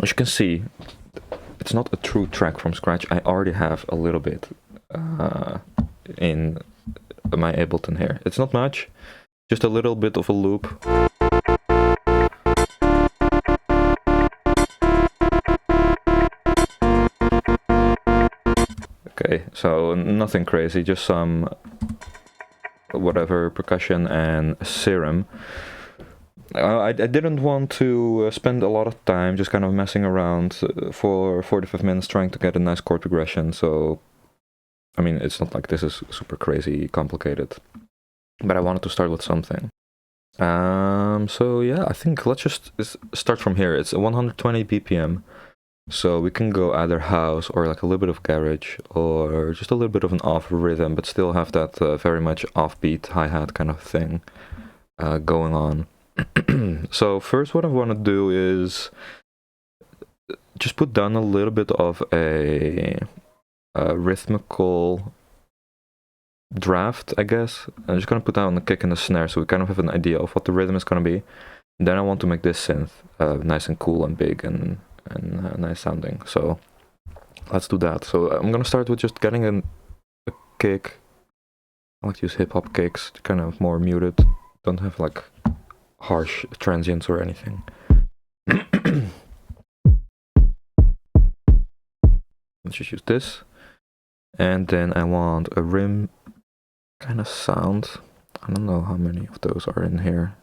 As you can see, it's not a true track from scratch. I already have a little bit in my Ableton here. It's not much, just a little bit of a loop. Okay, so nothing crazy, just some whatever percussion and serum. I didn't want to spend a lot of time just kind of messing around for 45 minutes trying to get a nice chord progression, so I mean, it's not like this is super crazy complicated, but I wanted to start with something. So yeah, I think let's just start from here. It's 120 BPM, so we can go either house or like a little bit of garage or just a little bit of an off rhythm, but still have that very much offbeat hi-hat kind of thing going on. So first what I want to do is just put down a little bit of a rhythmical draft, I guess. I'm just gonna put down the kick and the snare so we kind of have an idea of what the rhythm is gonna be. And then I want to make this synth nice and cool and big and nice sounding. So let's do that. So I'm gonna start with just getting a kick. I like to use hip hop kicks, kind of more muted. Don't have like harsh transients or anything. Let's just use this. And then I want a rim kind of sound. I don't know how many of those are in here.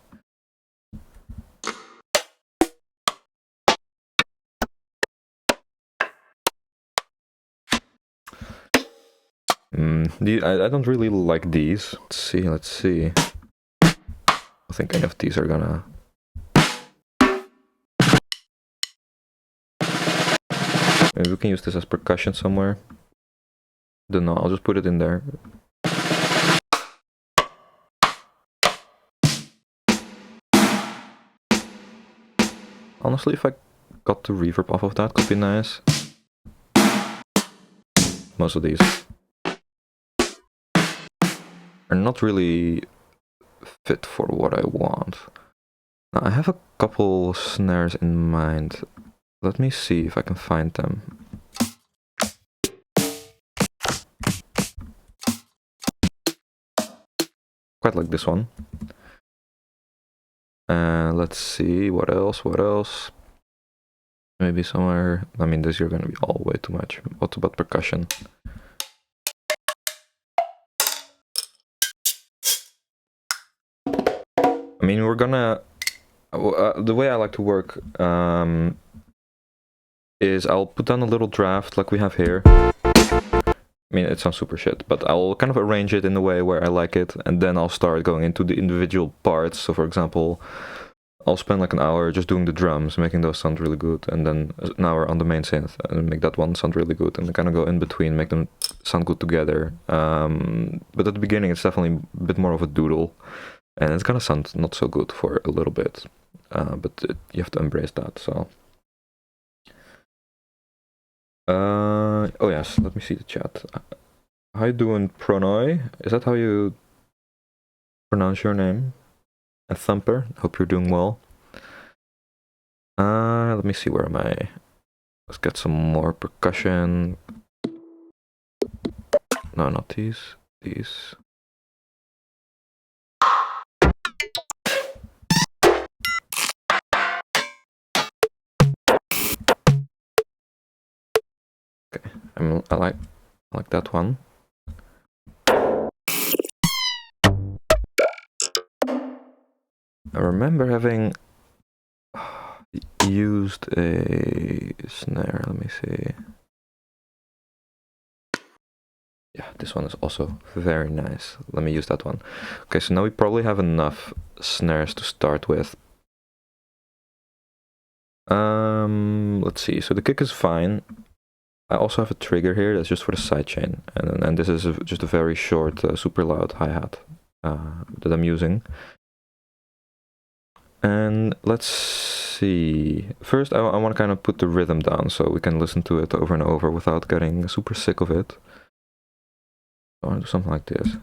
I don't really like these. Let's see. I think any of these are gonna... Maybe we can use this as percussion somewhere. Don't know, I'll just put it in there. Honestly, if I got the reverb off of that, could be nice. Most of these are not really fit for what I want. Now, I have a couple snares in mind. Let me see if I can find them. Quite like this one. Let's see, what else? Maybe somewhere... I mean, this you're gonna be all way too much. What about percussion? I mean, we're gonna... the way I like to work is I'll put down a little draft like we have here. I mean, it sounds super shit, but I'll kind of arrange it in a way where I like it, and then I'll start going into the individual parts. So for example, I'll spend like an hour just doing the drums, making those sound really good, and then an hour on the main synth, and make that one sound really good, and then kind of go in between, make them sound good together. But at the beginning, it's definitely a bit more of a doodle, and it's gonna sound not so good for a little bit, but you have to embrace that, so... oh yes, let me see the chat. How you doing, Pronoi? Is that how you pronounce your name? And Thumper, hope you're doing well. Let me see, where am I? Let's get some more percussion. No, not these. These. Okay, I like that one. I remember having used a snare. Let me see. Yeah, this one is also very nice. Let me use that one. Okay, so now we probably have enough snares to start with. Let's see. So the kick is fine. I also have a trigger here that's just for the sidechain, and this is just a very short, super loud hi-hat that I'm using. And let's see. First, I want to kind of put the rhythm down so we can listen to it over and over without getting super sick of it. I want to do something like this.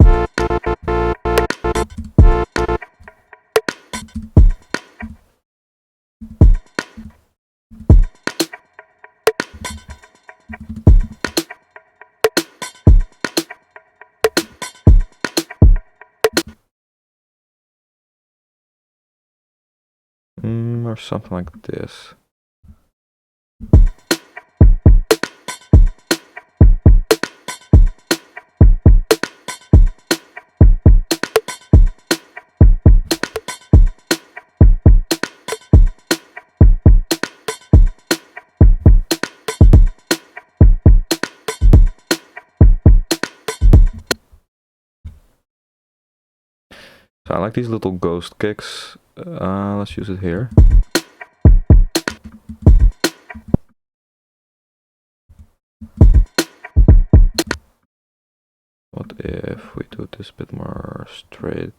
or something like this. So I like these little ghost kicks. Let's use it here. What if we do this a bit more straight?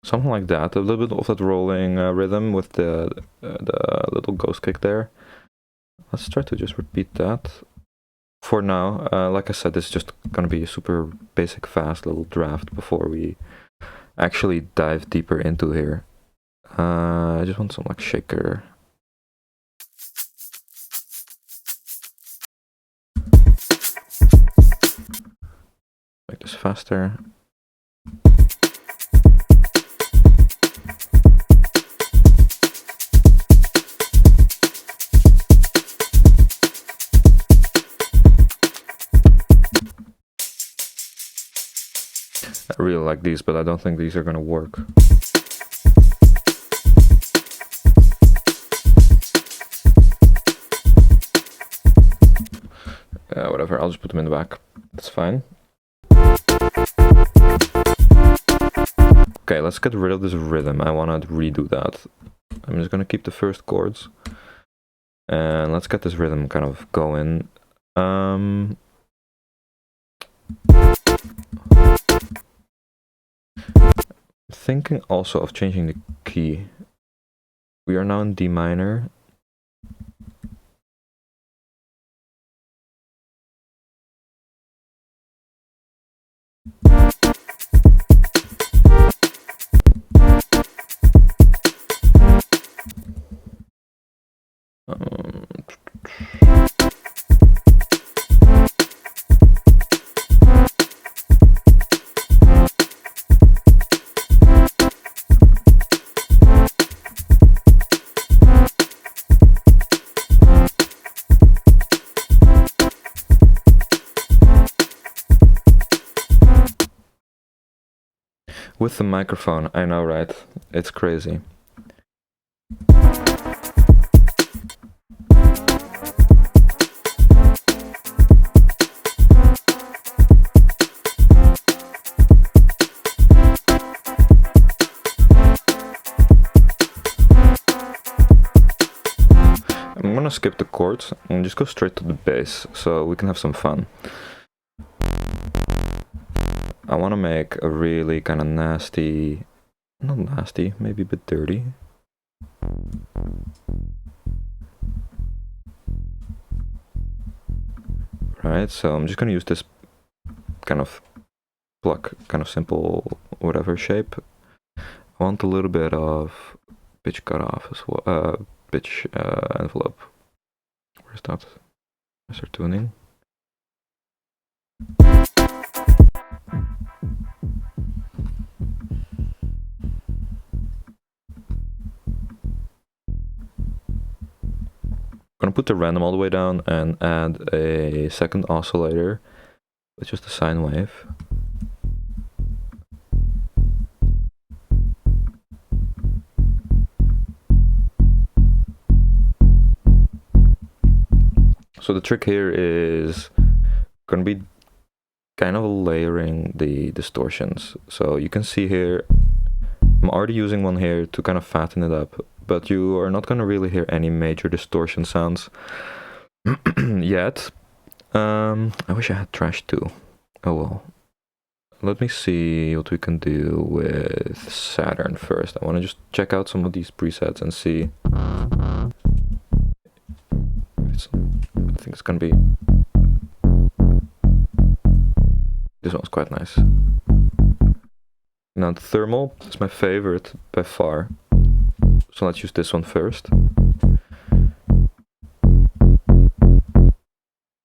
Something like that, a little bit of that rolling rhythm with the little ghost kick there. Let's try to just repeat that. For now, like I said, this is just gonna be a super basic, fast little draft before we actually dive deeper into here. I just want some like shaker. Make this faster. I really like these, but I don't think these are gonna work. Whatever, I'll just put them in the back. That's fine. Okay, let's get rid of this rhythm. I wanna redo that. I'm just gonna keep the first chords. And let's get this rhythm kind of going. Thinking also of changing the key. We are now in D minor. With the microphone, I know, right? It's crazy. I'm gonna skip the chords and just go straight to the bass so we can have some fun. I want to make a really kind of nasty, not nasty, maybe a bit dirty. Right, so I'm just going to use this kind of pluck, kind of simple whatever shape. I want a little bit of pitch cutoff as well, pitch envelope. Where's that? Master tuning. I'm gonna put the random all the way down and add a second oscillator with just a sine wave. So the trick here is gonna be kind of layering the distortions. So you can see here, I'm already using one here to kind of fatten it up, but you are not gonna really hear any major distortion sounds yet. I wish I had trash too. Oh well. Let me see what we can do with Saturn first. I want to just check out some of these presets and see. I think it's gonna be. This one's quite nice. Now the thermal is my favorite by far. So let's use this one first.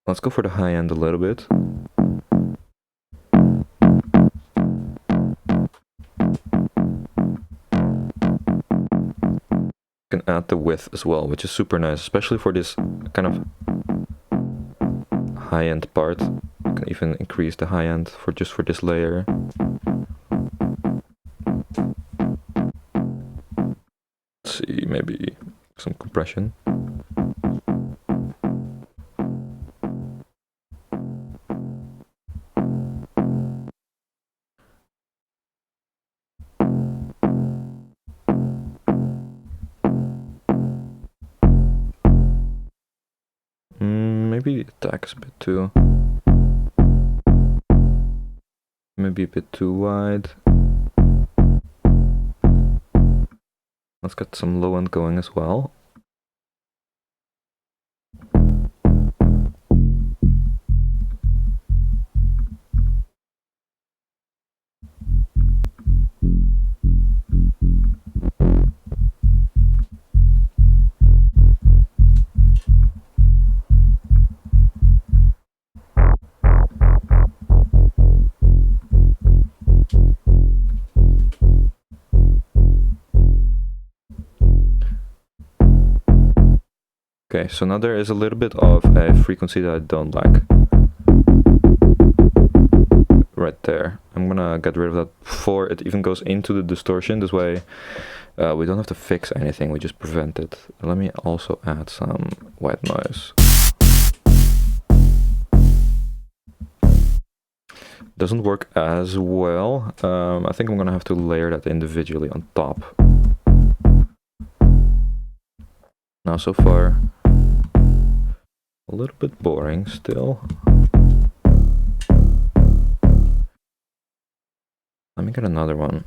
Let's go for the high end a little bit. Can add the width as well, which is super nice, especially for this kind of high-end part. You can even increase the high end for just for this layer. Let's see, maybe some compression. Maybe the attack is a bit too... maybe a bit too wide. Let's get some low end going as well. Okay, so now there is a little bit of a frequency that I don't like. Right there. I'm gonna get rid of that before it even goes into the distortion. This way we don't have to fix anything, we just prevent it. Let me also add some white noise. Doesn't work as well. I think I'm gonna have to layer that individually on top. Now so far, a little bit boring still. Let me get another one.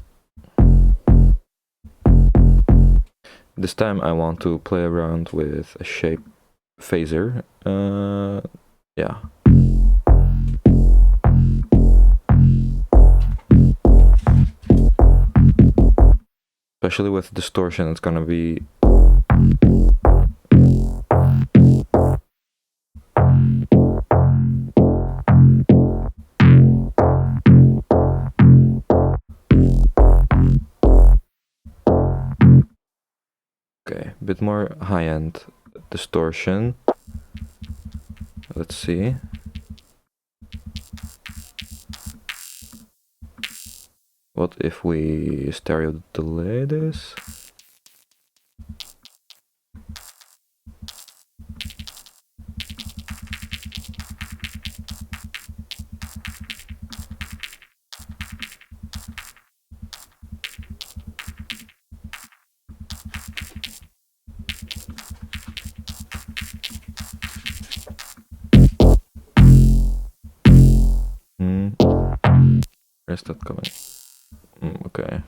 This time I want to play around with a shape phaser. Yeah. Especially with distortion, it's gonna be... Okay, a bit more high-end distortion. Let's see. What if we stereo delay this? Where's that coming? Okay.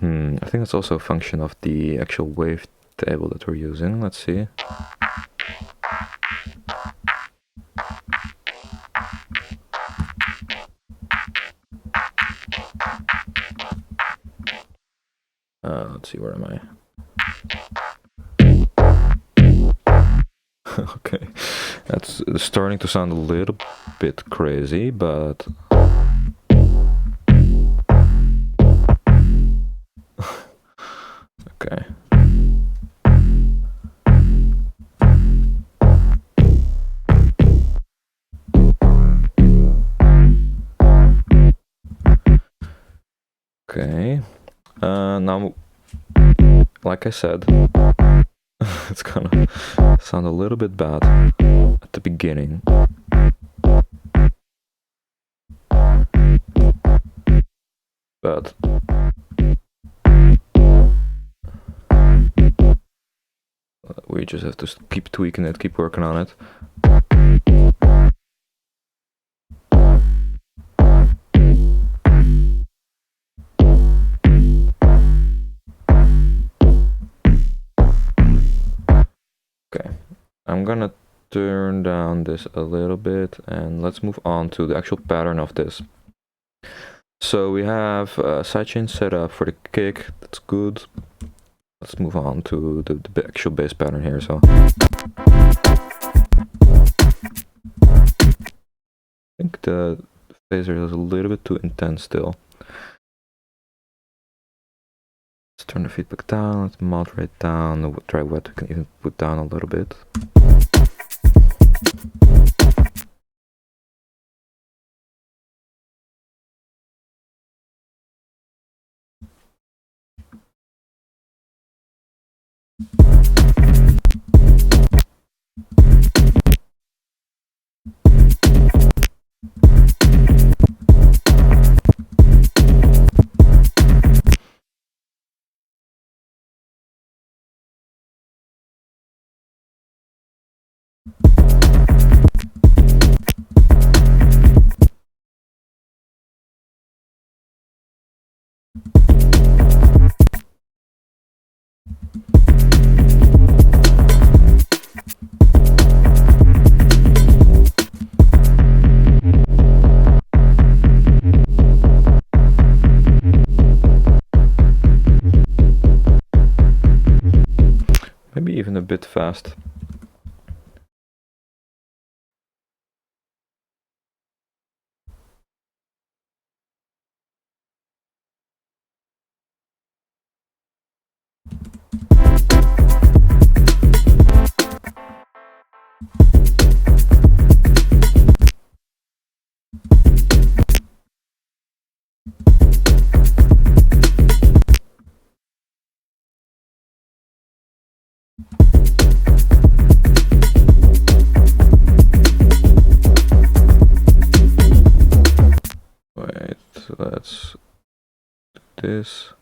I think it's also a function of the actual wave table that we're using. Let's see. Let's see, where am I? Okay, that's starting to sound a little bit crazy, but... Okay. Okay, now, like I said, it's gonna sound a little bit bad at the beginning. But we just have to keep tweaking it, keep working on it. gonna turn down this a little bit, and let's move on to the actual pattern of this. So we have a sidechain set up for the kick. That's good. Let's move on to the actual bass pattern here. So I think the phaser is a little bit too intense still. Let's turn the feedback down, let's moderate down, the dry wet we can even put down a little bit. Maybe even a bit fast. Wait, let's do this.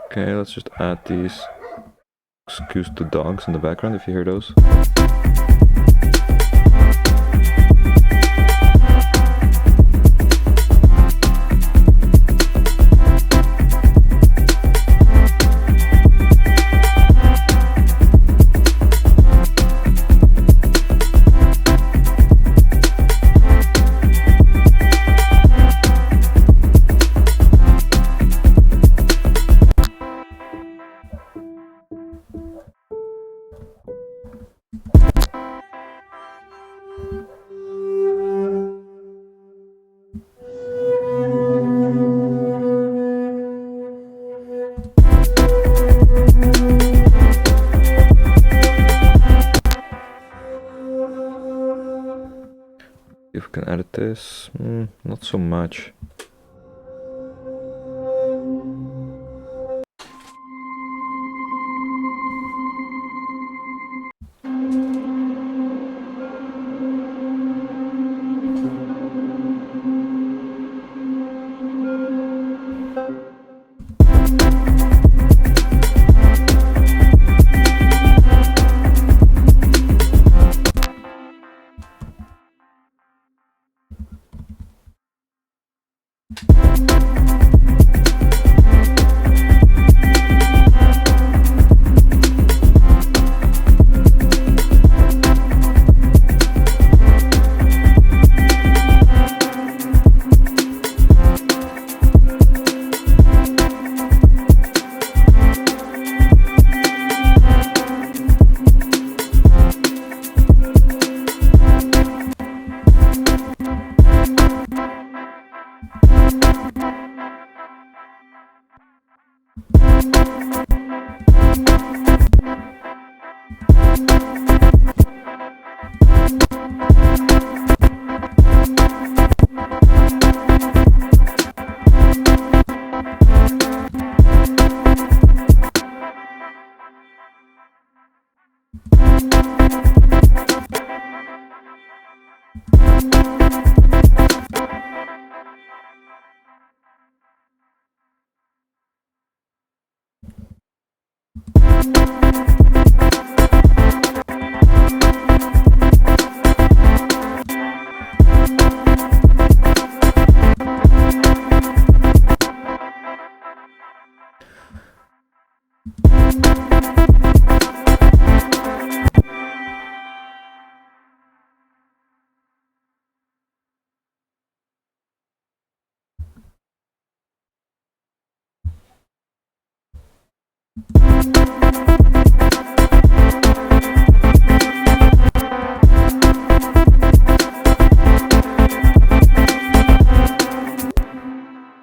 Okay, let's just add these. Excuse the dogs in the background if you hear those. If we can edit this, not so much.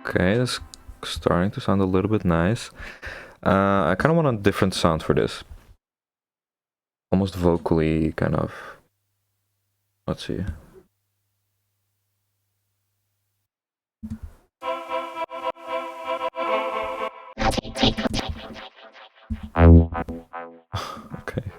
Okay, that's starting to sound a little bit nice. I kind of want a different sound for this. Almost vocally, kind of. Let's see. Okay.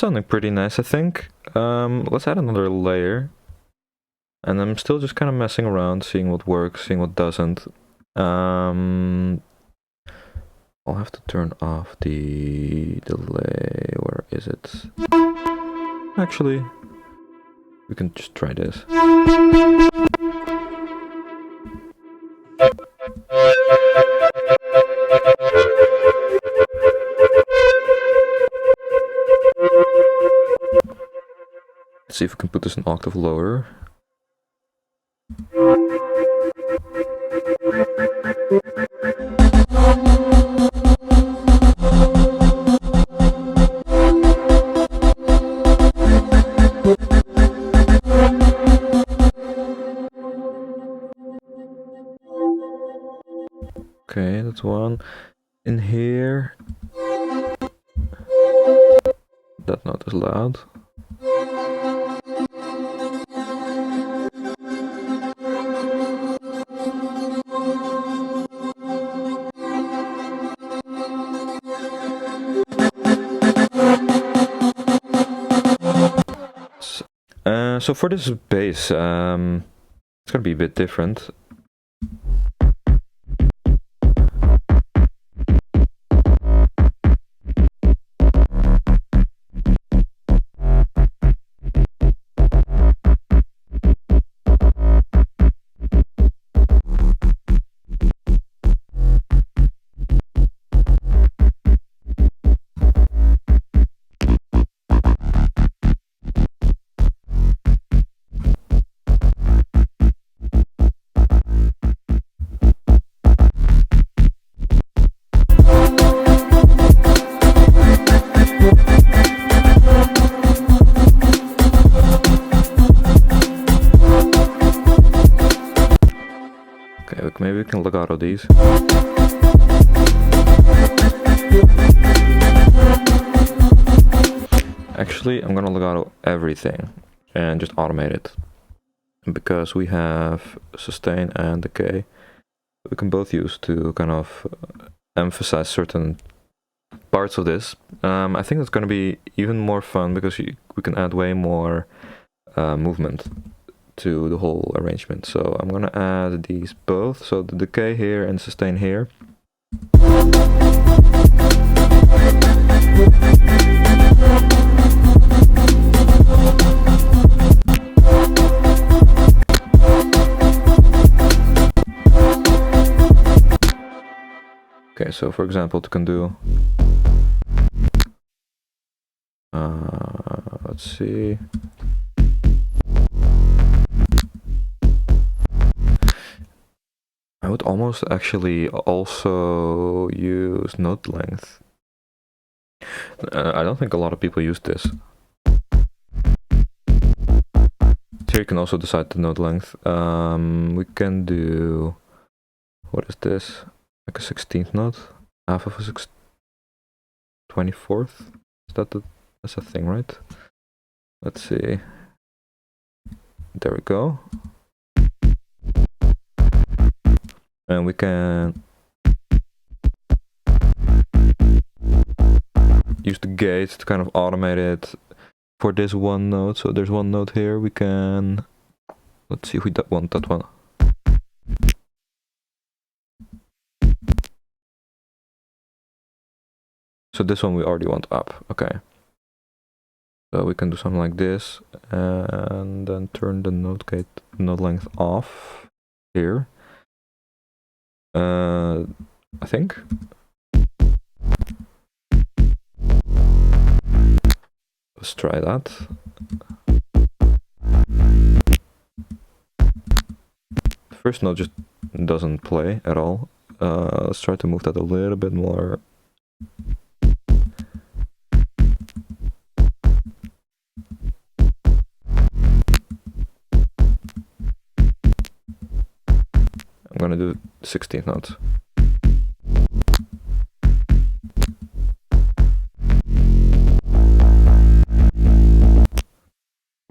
sounding pretty nice, I think. Let's add another layer. And I'm still just kind of messing around, seeing what works, seeing what doesn't. I'll have to turn off the delay. Where is it? Actually, we can just try this. Let's see if we can put this an octave lower. Okay, that's one. In here, that note is loud. So for this bass, it's gonna be a bit different. Maybe we can legato these. Actually, I'm gonna legato everything and just automate it. Because we have sustain and decay. We can both use to kind of emphasize certain parts of this. I think it's gonna be even more fun because we can add way more movement to the whole arrangement. So I'm gonna add these both, so the decay here and sustain here. Okay, so for example, you can do let's see. I would almost actually also use note length. I don't think a lot of people use this. Here you can also decide the note length. We can do, what is this? Like a 16th note? Half of a 24th? Is that that's a thing, right? Let's see. There we go. And we can use the gate to kind of automate it for this one note. So there's one note here. We can, let's see if we want that one. So this one we already want up. Okay. So we can do something like this and then turn the note length off here. I think. Let's try that. The first note just doesn't play at all. Let's try to move that a little bit more. I'm gonna do 16th notes.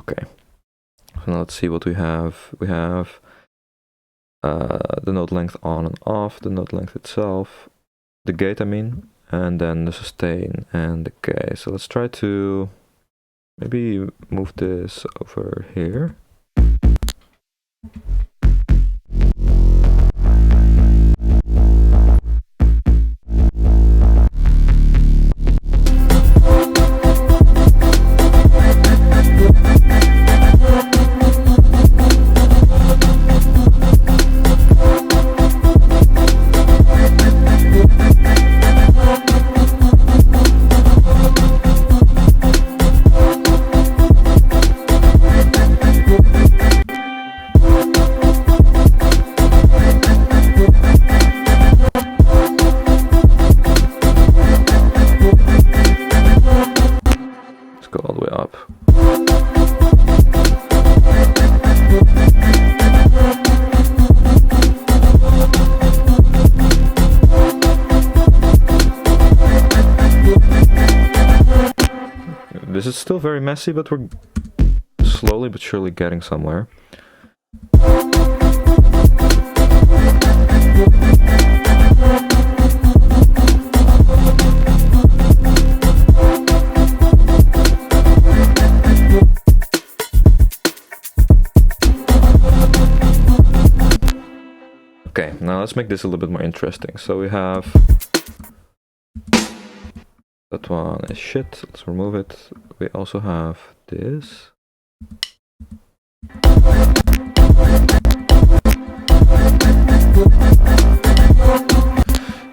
Okay, so now let's see what we have. We have the note length on and off, the note length itself, the gate I mean, and then the sustain and decay. So let's try to Maybe move this over here. Go all the way up. This is still very messy, but we're slowly but surely getting somewhere. Okay, now let's make this a little bit more interesting. So we have... that one is shit, let's remove it. We also have this.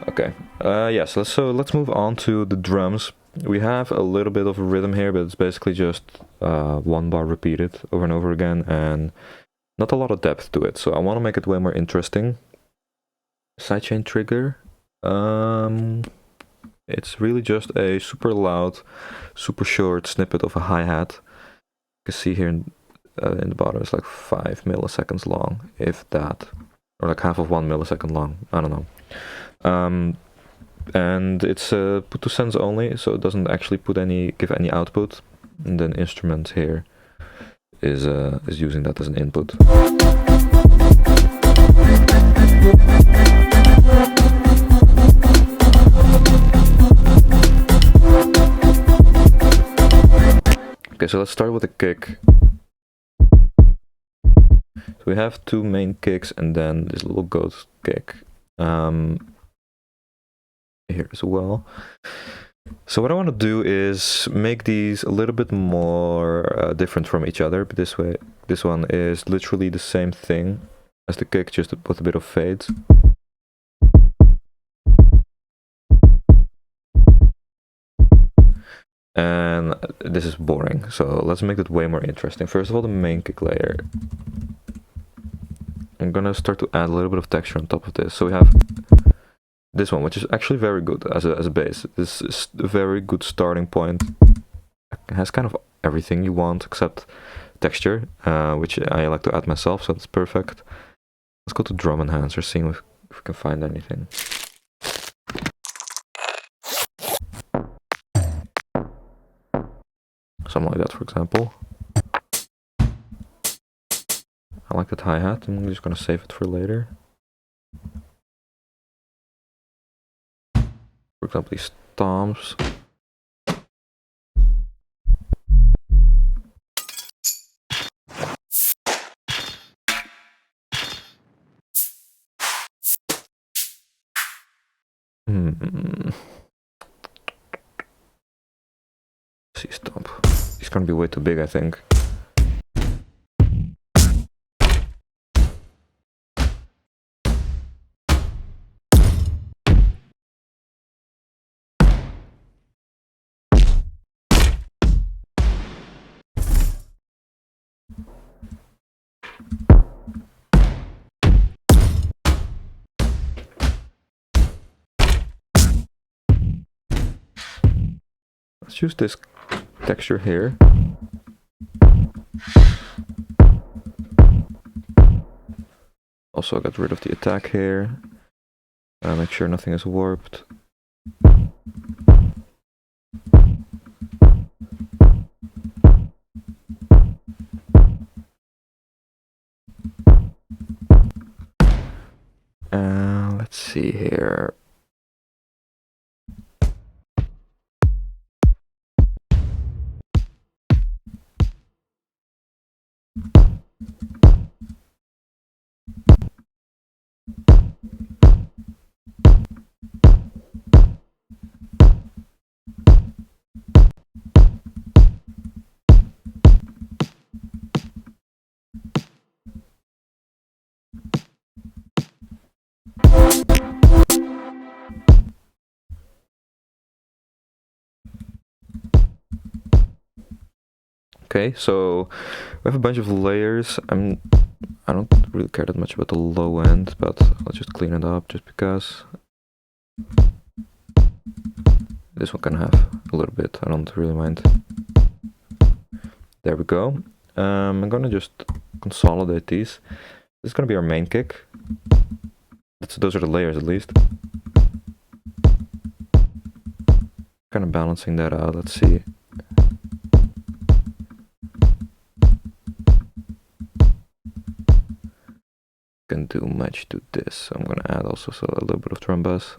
Okay, yes, let's move on to the drums. We have a little bit of a rhythm here, but it's basically just one bar repeated over and over again, and not a lot of depth to it. So I want to make it way more interesting. Sidechain trigger. It's really just a super loud, super short snippet of a hi-hat. You can see here in the bottom it's like 5 milliseconds long, if that, or like half of 1 millisecond long. I don't know. And it's put to sends only, so it doesn't actually give any output. And then instrument here is using that as an input. Okay, so let's start with a kick. So we have two main kicks and then this little ghost kick here as well. So what I want to do is make these a little bit more different from each other, but this one is literally the same thing as the kick, just with a bit of fade. And this is boring, so let's make it way more interesting. First of all, the main kick layer. I'm gonna start to add a little bit of texture on top of this. So we have this one, which is actually very good as a base. This is a very good starting point. It has kind of everything you want except texture, which I like to add myself, so that's perfect. Let's go to drum enhancer, seeing if we can find anything. Something like that, for example. I like that hi-hat. I'm just gonna save it for later. For example, these toms. See, stomp. He's gonna be way too big, I think. Let's use this texture here. Also got rid of the attack here. Make sure nothing is warped. Let's see here. Okay, so we have a bunch of layers. I don't really care that much about the low end, but let's just clean it up just because. This one can have a little bit, I don't really mind. There we go. I'm gonna just consolidate these. This is gonna be our main kick. Those are the layers at least. Kind of balancing that out, let's see. Can do much to this, so I'm gonna add also a little bit of drum bass.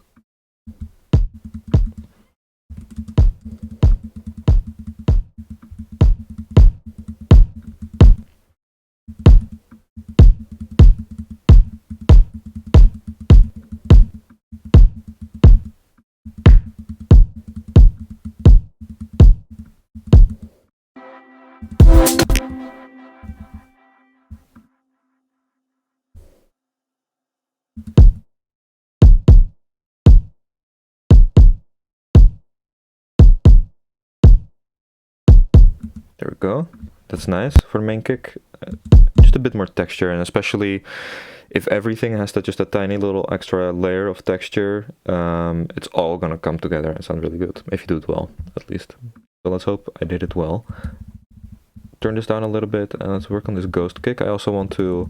There we go. That's nice for the main kick. Just a bit more texture, and especially if everything has just a tiny little extra layer of texture, it's all gonna come together and sound really good, if you do it well, at least. So let's hope I did it well. Turn this down a little bit, and let's work on this ghost kick. I also want to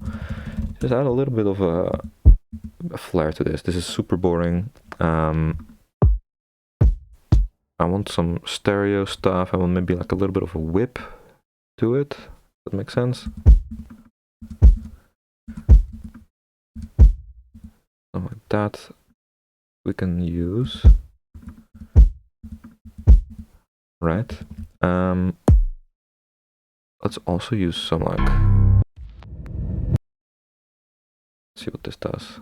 just add a little bit of a flair to this. This is super boring. I want some stereo stuff. I want maybe like a little bit of a whip to it. That makes sense. Something like that we can use. Right. Let's also use some like. Let's see what this does.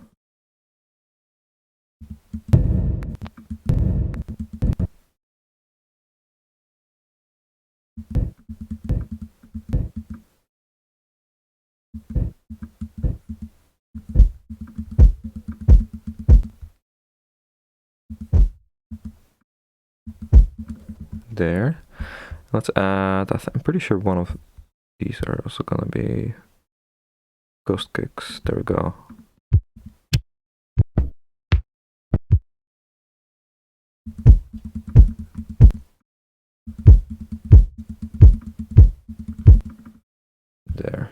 There. Let's add, I'm pretty sure one of these are also gonna be ghost kicks. There we go. There.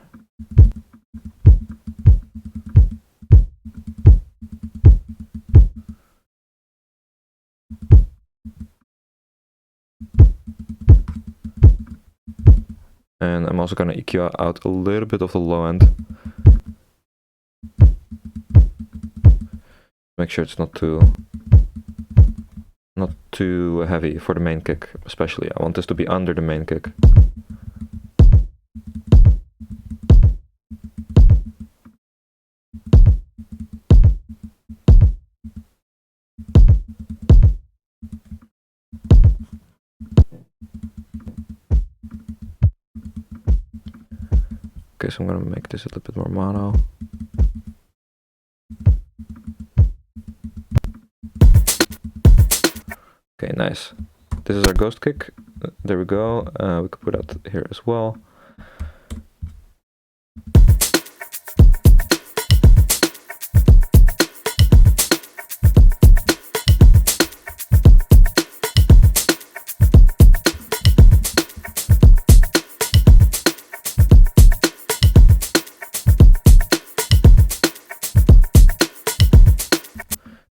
And I'm also going to EQ out a little bit of the low end. Make sure it's not too heavy for the main kick, especially. I want this to be under the main kick. Okay, so I'm gonna make this a little bit more mono. Okay, nice. This is our ghost kick. There we go. We could put that here as well.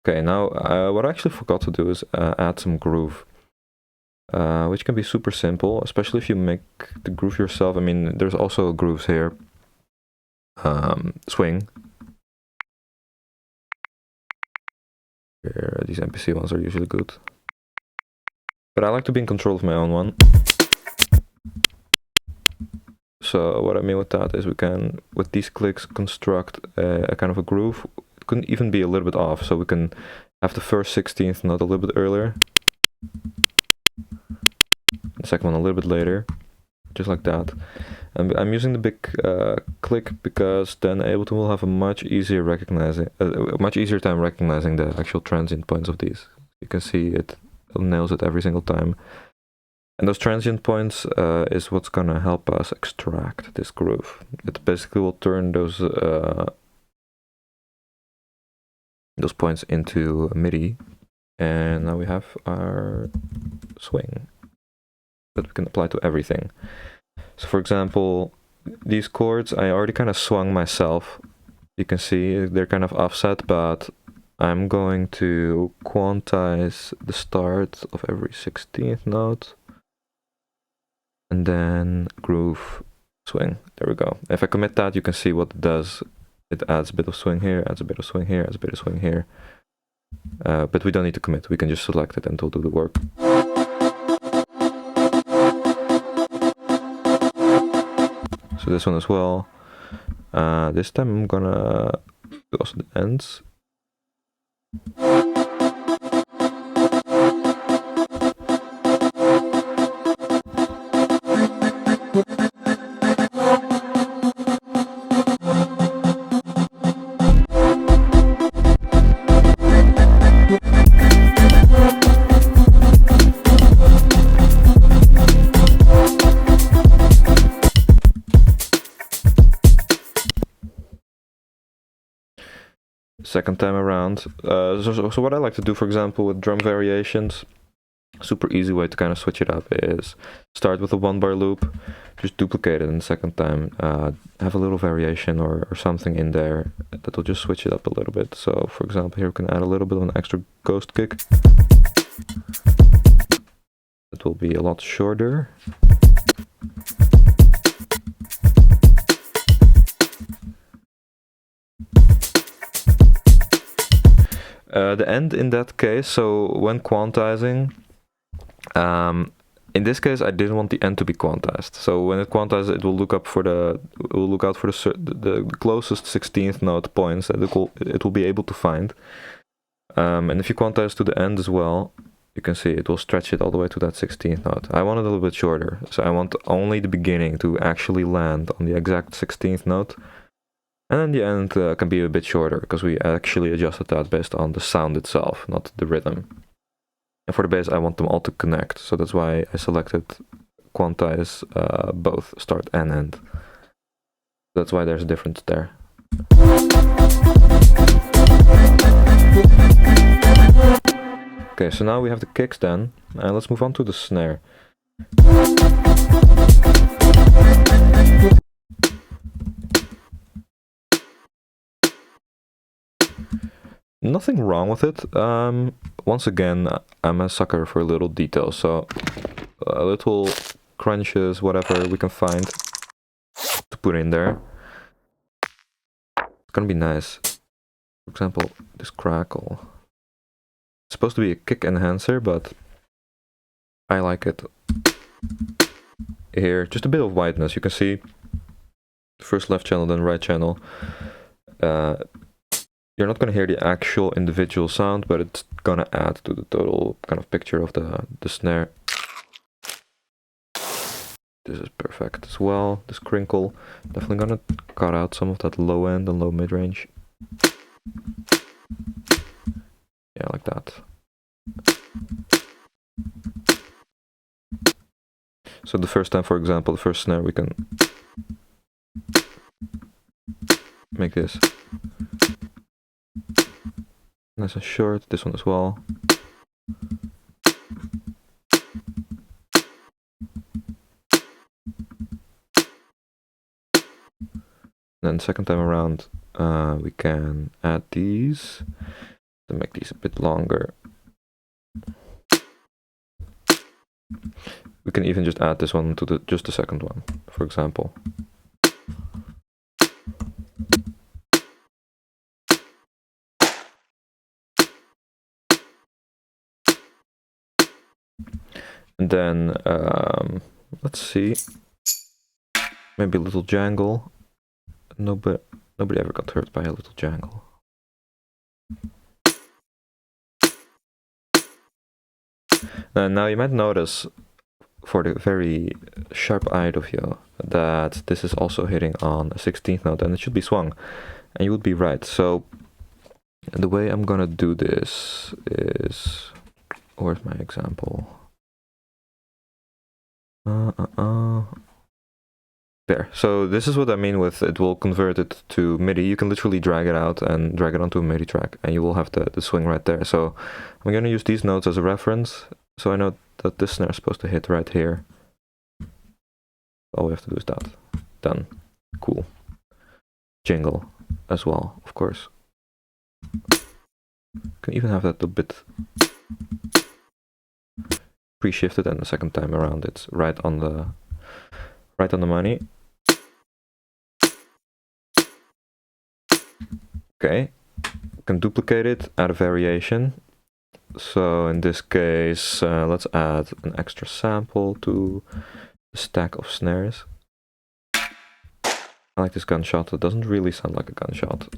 Okay, now what I actually forgot to do is add some groove, which can be super simple, especially if you make the groove yourself. I mean, there's also grooves here. Swing. Here, these NPC ones are usually good. But I like to be in control of my own one. So what I mean with that is we can, with these clicks, construct a kind of a groove. It could even be a little bit off, so we can have the first 16th note a little bit earlier. The second one a little bit later, just like that. And I'm using the big click because then Ableton will have a much easier time recognizing the actual transient points of these. You can see it nails it every single time. And those transient points is what's gonna help us extract this groove. It basically will turn those points into MIDI, and now we have our swing that we can apply to everything. So for example, these chords I already kind of swung myself. You can see they're kind of offset, but I'm going to quantize the start of every 16th note and then groove swing. There we go. If I commit that, you can see what it does. It adds a bit of swing here, adds a bit of swing here, adds a bit of swing here. But we don't need to commit. We can just select it and it'll do the work. So this one as well. This time I'm gonna do also the ends. Second time around. So what I like to do, for example, with drum variations, super easy way to kind of switch it up is start with a 1-bar loop, just duplicate it, and the second time have a little variation or something in there that will just switch it up a little bit. So for example, here we can add a little bit of an extra ghost kick. It will be a lot shorter. The end in that case, so when quantizing, in this case I didn't want the end to be quantized. So when it quantizes, it will look out for the closest 16th note points that it will be able to find. And if you quantize to the end as well, you can see it will stretch it all the way to that 16th note. I want it a little bit shorter, so I want only the beginning to actually land on the exact 16th note. And then the end can be a bit shorter, because we actually adjusted that based on the sound itself, not the rhythm. And for the bass, I want them all to connect, so that's why I selected quantize both start and end. That's why there's a difference there. Okay, so now we have the kicks then, and let's move on to the snare. Nothing wrong with it. Once again, I'm a sucker for little details, so little crunches, whatever we can find to put in there. It's gonna be nice. For example, this crackle. It's supposed to be a kick enhancer, but I like it. Here, just a bit of whiteness. You can see first left channel, then right channel. You're not going to hear the actual individual sound, but it's going to add to the total kind of picture of the snare. This is perfect as well. This crinkle. Definitely going to cut out some of that low end and low mid range. Yeah, like that. So the first time, for example, the first snare, we can make this nice and short, this one as well. Then second time around, we can add these to make these a bit longer. We can even just add this one to just the second one, for example. And then, let's see, maybe a little jangle. Nobody ever got hurt by a little jangle. Now you might notice, for the very sharp-eyed of you, that this is also hitting on a 16th note, and it should be swung. And you would be right. So the way I'm gonna do this is, where's my example? There. So this is what I mean with it will convert it to MIDI. You can literally drag it out and drag it onto a MIDI track, and you will have the swing right there. So I'm going to use these notes as a reference, so I know that this snare is supposed to hit right here. All we have to do is that. Done. Cool. Jingle as well, of course. Can even have that a bit pre-shifted, and the second time around it's right on the money. Okay, can duplicate it, add a variation. So in this case, let's add an extra sample to the stack of snares. I like this gunshot. It doesn't really sound like a gunshot.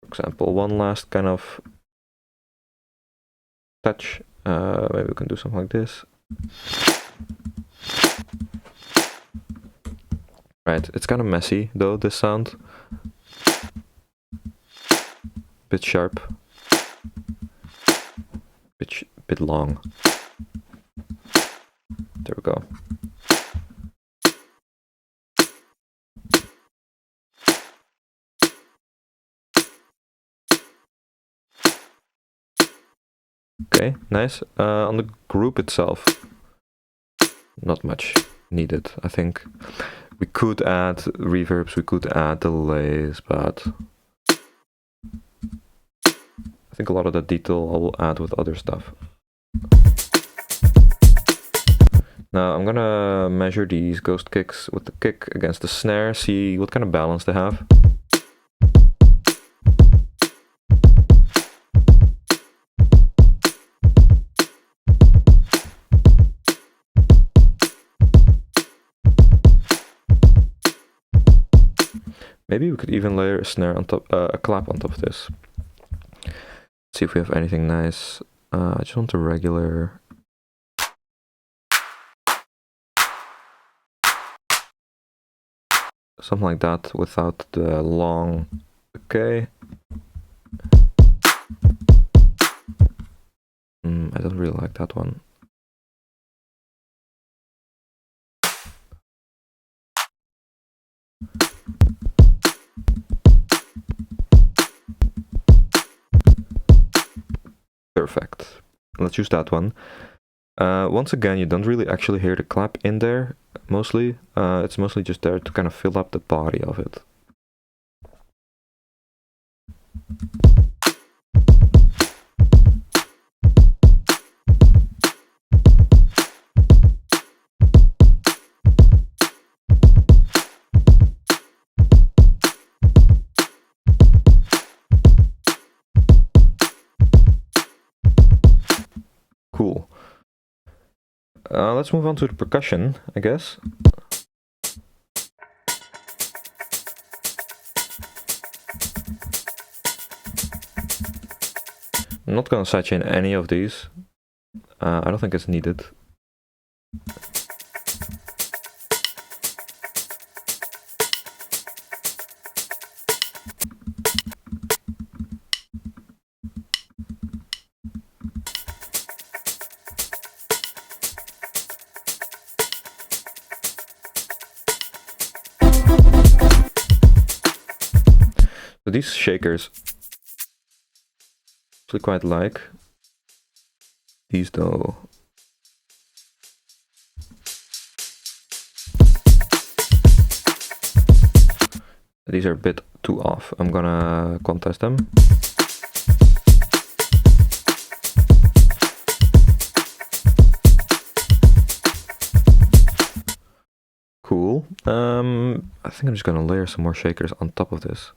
For example, one last kind of touch. Maybe we can do something like this. Right, it's kind of messy though, this sound. Bit sharp. Bit long. There we go. Okay, nice. On the group itself, not much needed, I think. We could add reverbs, we could add delays, but I think a lot of that detail I will add with other stuff. Now I'm gonna measure these ghost kicks with the kick against the snare, see what kind of balance they have. Maybe we could even layer a snare on top, a clap on top of this. See if we have anything nice. I just want a regular. Something like that without the long. Okay. I don't really like that one. Perfect. Let's use that one. Once again, you don't really actually hear the clap in there, mostly. It's mostly just there to kind of fill up the body of it. Cool. Let's move on to the percussion, I guess. I'm not gonna sidechain any of these. I don't think it's needed. So these shakers, actually quite like. These though. These are a bit too off. I'm gonna quantize them. Cool. I think I'm just gonna layer some more shakers on top of this.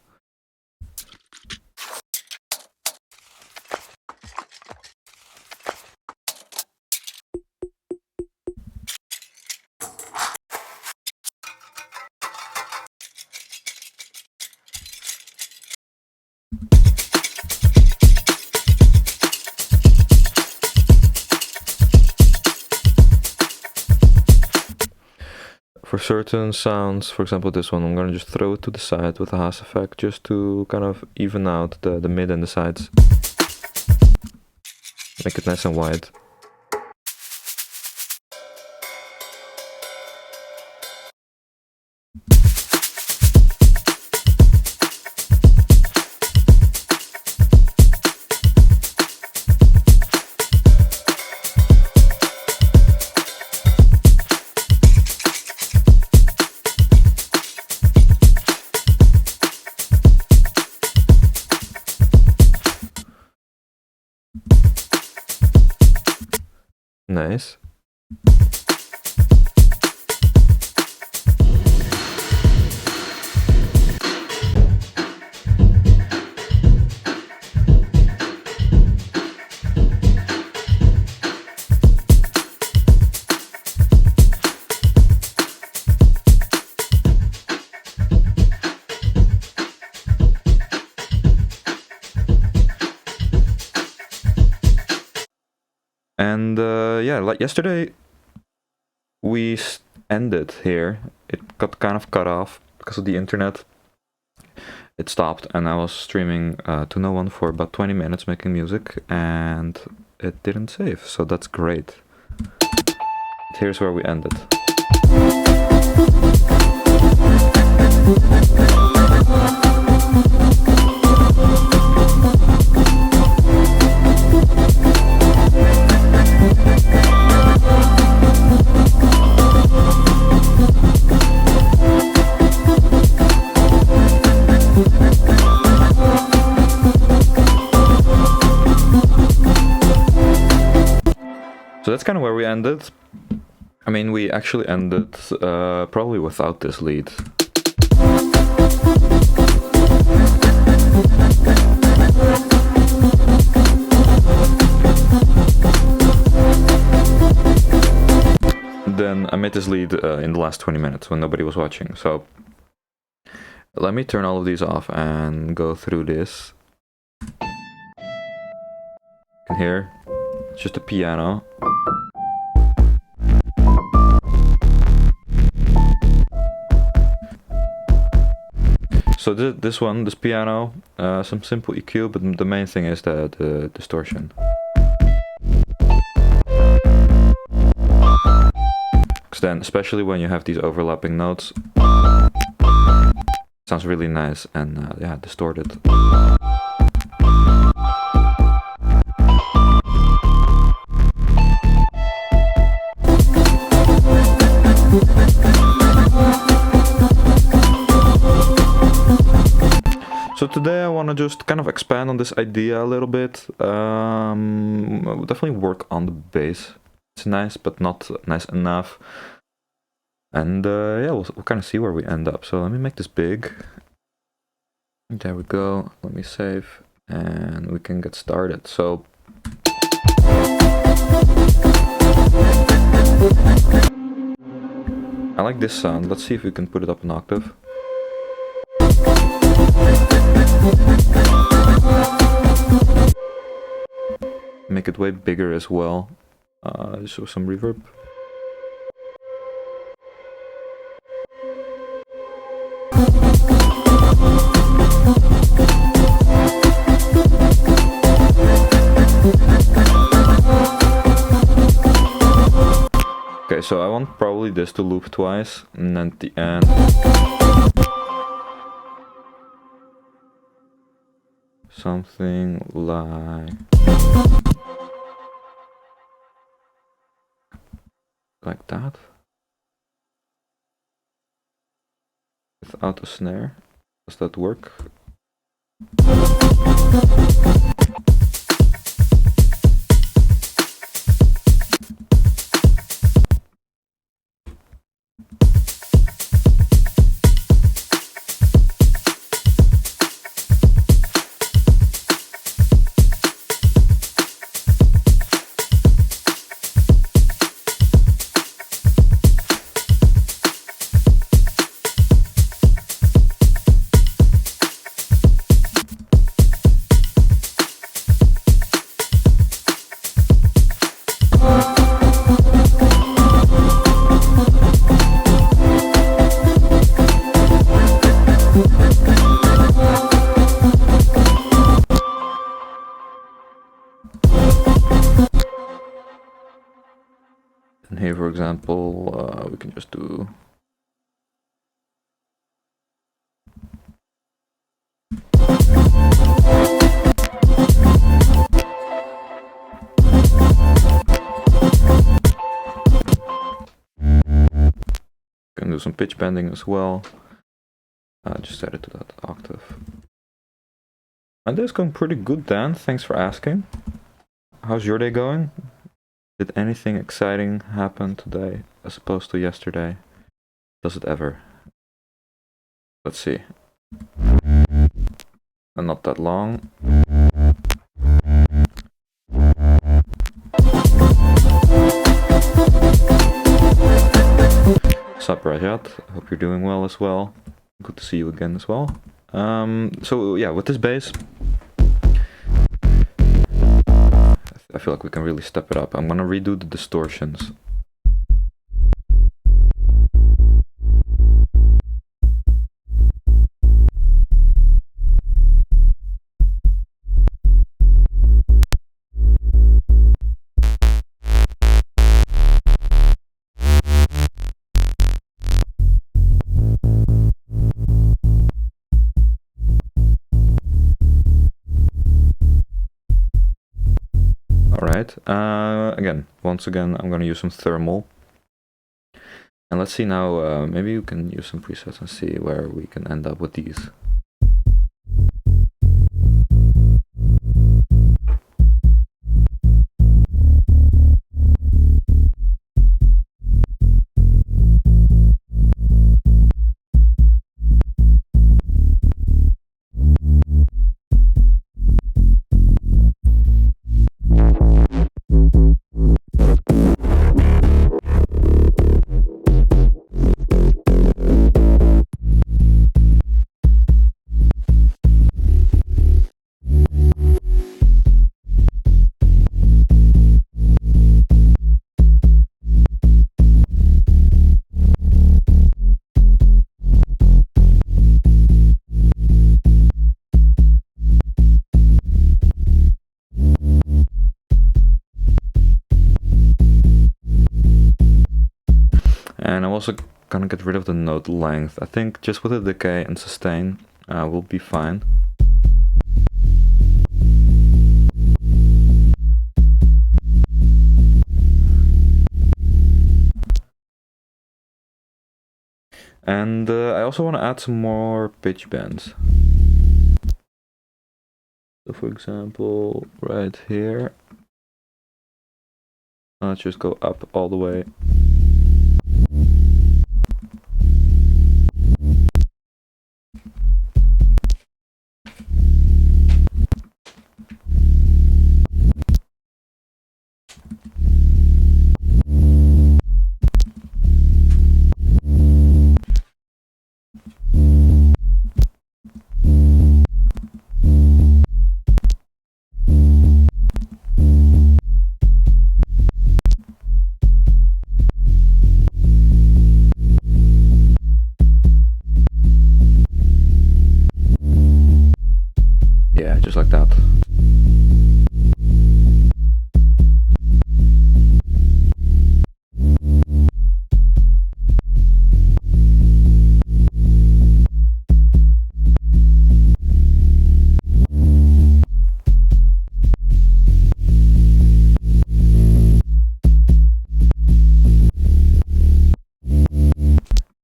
For certain sounds, for example this one, I'm gonna just throw it to the side with a Haas effect just to kind of even out the mid and the sides. Make it nice and wide. Nice. And yeah, like yesterday we ended here. It got kind of cut off because of the internet. It stopped and I was streaming to no one for about 20 minutes making music and it didn't save, so that's great. Here's where we ended. So that's kind of where we ended. I mean, we actually ended probably without this lead. Then I made this lead in the last 20 minutes when nobody was watching. So let me turn all of these off and go through this. You can hear it's just a piano. So this piano, some simple EQ, but the main thing is the distortion. Because then, especially when you have these overlapping notes, it sounds really nice and yeah, distorted. So today I want to just kind of expand on this idea a little bit. We'll definitely work on the bass. It's nice, but not nice enough. And yeah, we'll kind of see where we end up. So let me make this big. There we go. Let me save, and we can get started. So I like this sound. Let's see if we can put it up an octave. Make it way bigger as well. Show some reverb. Okay, so I want probably this to loop twice, and then at the end something like that, without a snare. Does that work? And here, for example, we can just do... Can do some pitch bending as well. Just set it to that octave. My day's going pretty good, Dan. Thanks for asking. How's your day going? Did anything exciting happen today as opposed to yesterday? Does it ever? Let's see. And not that long. Sup, Rajat? Hope you're doing well as well. Good to see you again as well. So yeah, with this bass, I feel like we can really step it up. I'm gonna redo the distortions. Alright, once again, I'm gonna use some thermal. And let's see now, maybe you can use some presets and see where we can end up with these. And I'm also gonna get rid of the note length. I think just with the decay and sustain, we'll be fine. And I also want to add some more pitch bends. So for example, right here, let's just go up all the way. Yeah, just like that.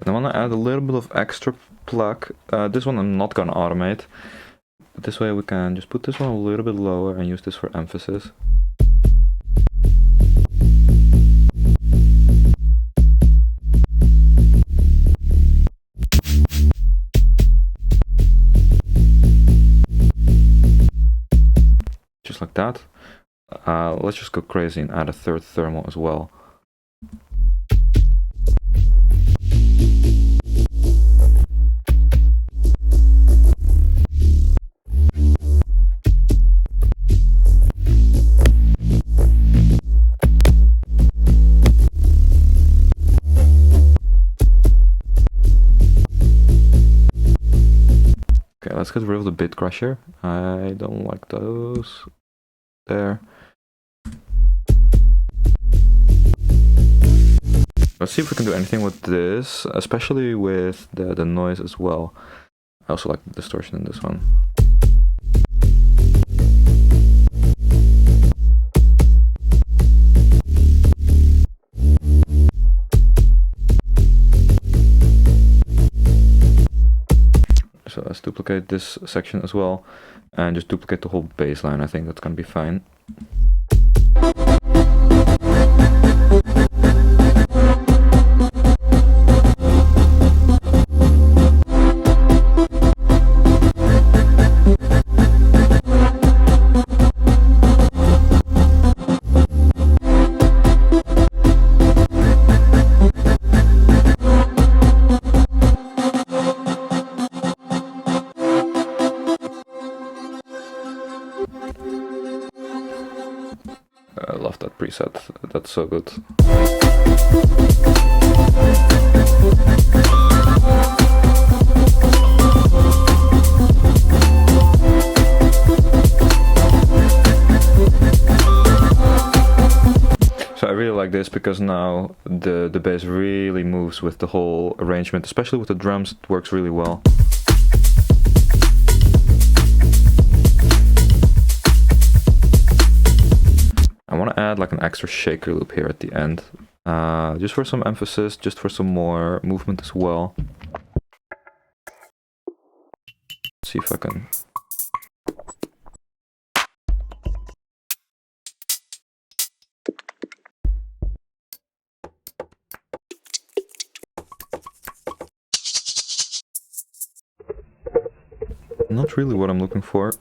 I want to add a little bit of extra pluck. This one I'm not gonna automate. But this way we can just put this one a little bit lower and use this for emphasis. Just like that. Let's just go crazy and add a third thermal as well. Okay, let's get rid of the bit crusher. I don't like those. There. Let's see if we can do anything with this, especially with the noise as well. I also like the distortion in this one. So let's duplicate this section as well, and just duplicate the whole bass line. I think that's gonna be fine. I love that preset, that's so good. So I really like this because now the bass really moves with the whole arrangement, especially with the drums. It works really well. I want to add like an extra shaker loop here at the end, just for some emphasis, just for some more movement as well. Let's see if I can. Not really what I'm looking for.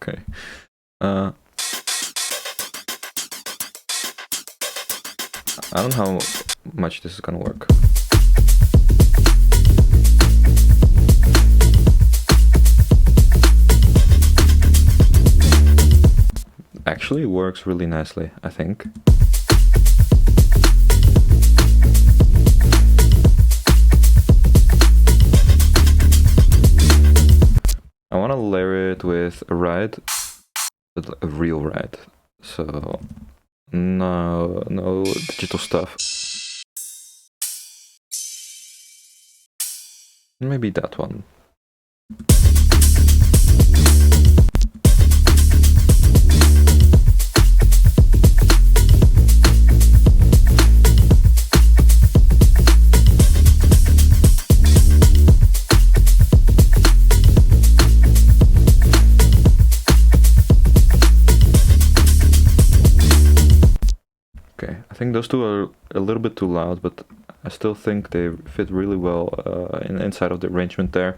Okay. I don't know how much this is gonna work. Actually, it works really nicely, I think. I want to layer it with a ride, but a real ride. So no digital stuff. Maybe that one. I think those two are a little bit too loud, but I still think they fit really well inside of the arrangement there.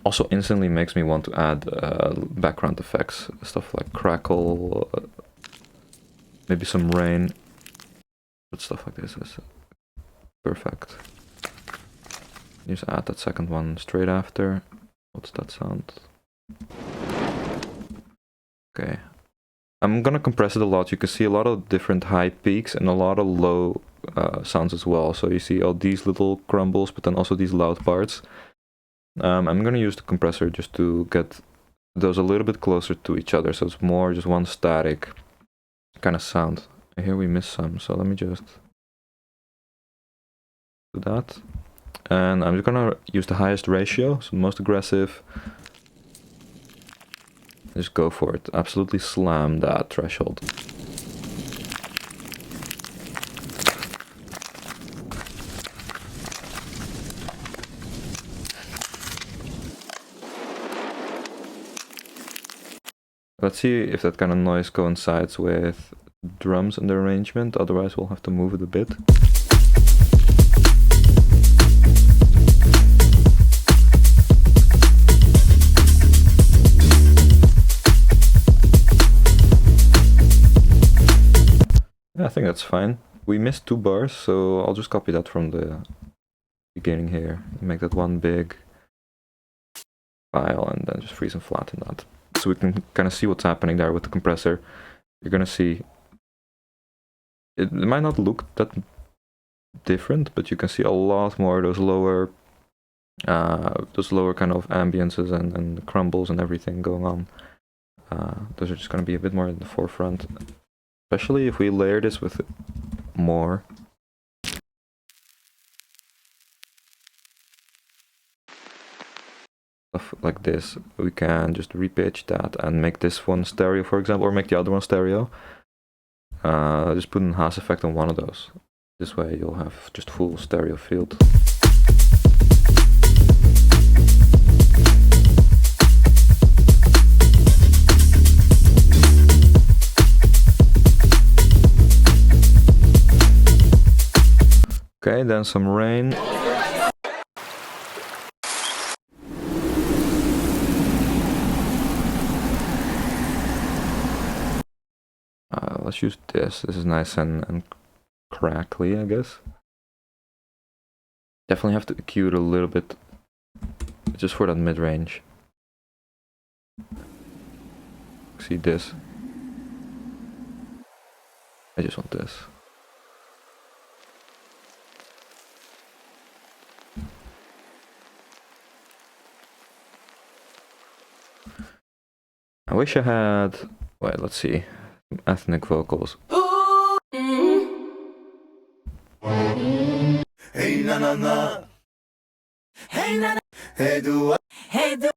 Also instantly makes me want to add background effects, stuff like crackle, maybe some rain, but stuff like this is perfect. Just add that second one straight after. What's that sound? Okay. I'm gonna compress it a lot. You can see a lot of different high peaks and a lot of low sounds as well. So you see all these little crumbles, but then also these loud parts. I'm gonna use the compressor just to get those a little bit closer to each other, so it's more just one static kind of sound. Here we miss some, so let me just do that. And I'm just gonna use the highest ratio, so most aggressive. Just go for it. Absolutely slam that threshold. Let's see if that kind of noise coincides with drums and the arrangement, otherwise we'll have to move it a bit. I think that's fine. We missed 2 bars, so I'll just copy that from the beginning here. Make that one big file and then just freeze and flatten that. So we can kind of see what's happening there with the compressor. You're gonna see it might not look that different, but you can see a lot more those lower kind of ambiences and crumbles and everything going on. Those are just going to be a bit more in the forefront, especially if we layer this with more. Stuff like this, we can just repitch that and make this one stereo, for example, or make the other one stereo. Just put an Haas effect on one of those. This way you'll have just full stereo field. Okay, then some rain. Let's use this. This is nice and crackly, I guess. Definitely have to EQ it a little bit, just for that mid-range. See this? I just want this. I wish I had, wait, let's see, some ethnic vocals. Hey na na na, hey na na, hey do, hey do,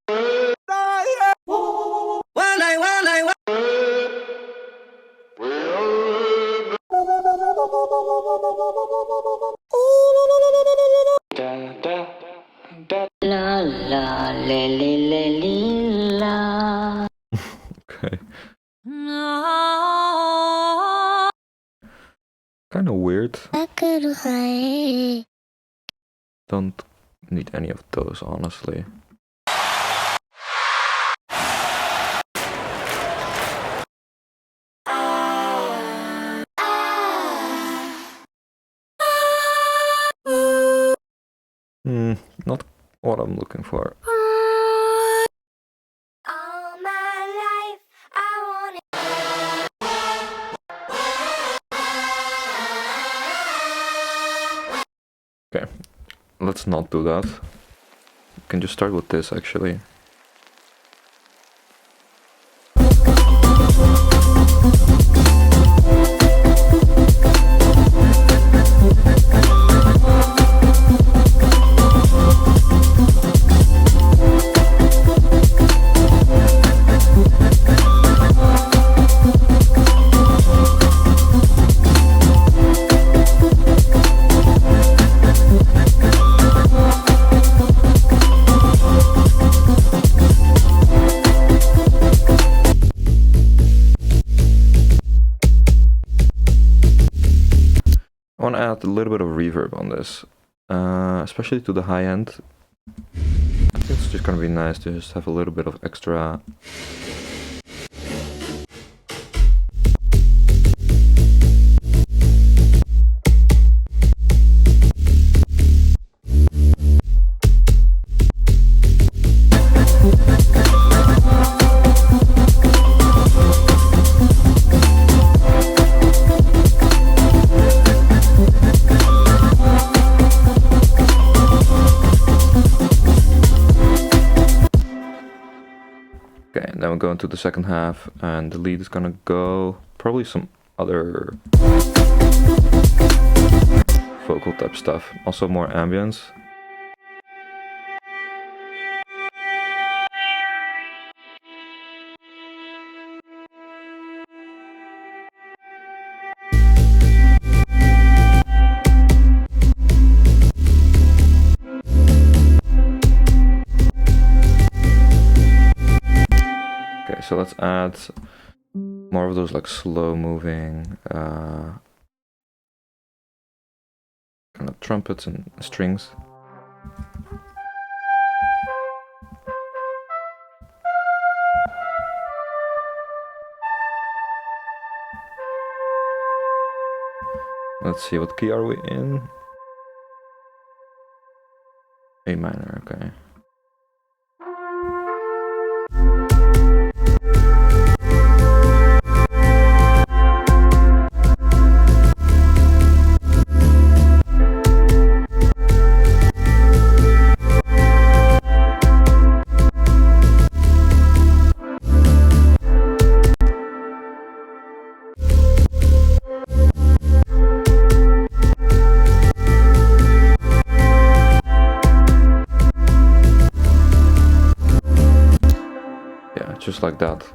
la la le le le la. Okay. Kind of weird. Don't need any of those, honestly. Not what I'm looking for. Okay, let's not do that. We can just start with this, actually. I want to add a little bit of reverb on this, especially to the high end. I think it's just going to be nice to just have a little bit of extra. Okay, then we'll go into the second half, and the lead is gonna go probably some other vocal type stuff, also more ambience. So let's add more of those like slow moving kind of trumpets and strings. Let's see, what key are we in? A minor, okay. just like that.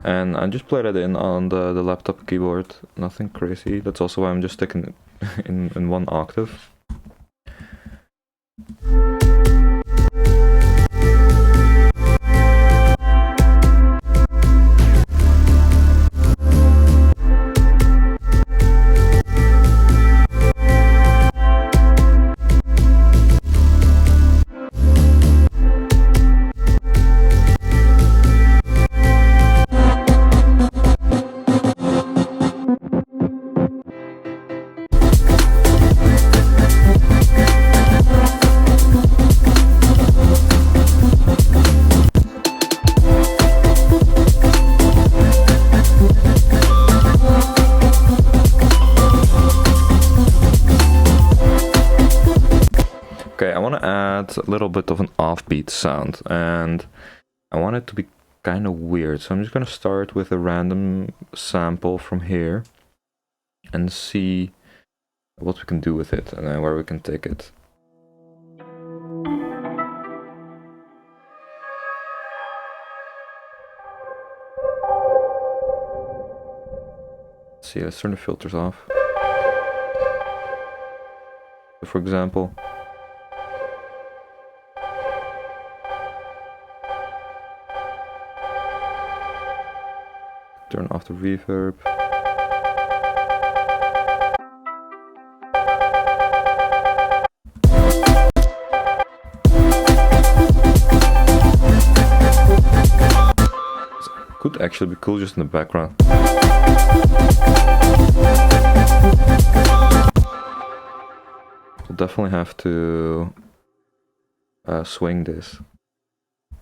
And I just played it in on the laptop keyboard, nothing crazy. That's also why I'm just sticking it in one octave. Okay, I want to add a little bit of an offbeat sound, and I want it to be kind of weird. So I'm just going to start with a random sample from here and see what we can do with it and then where we can take it. Let's see, let's turn the filters off. For example, turn off the reverb. Could actually be cool just in the background. We'll definitely have to swing this,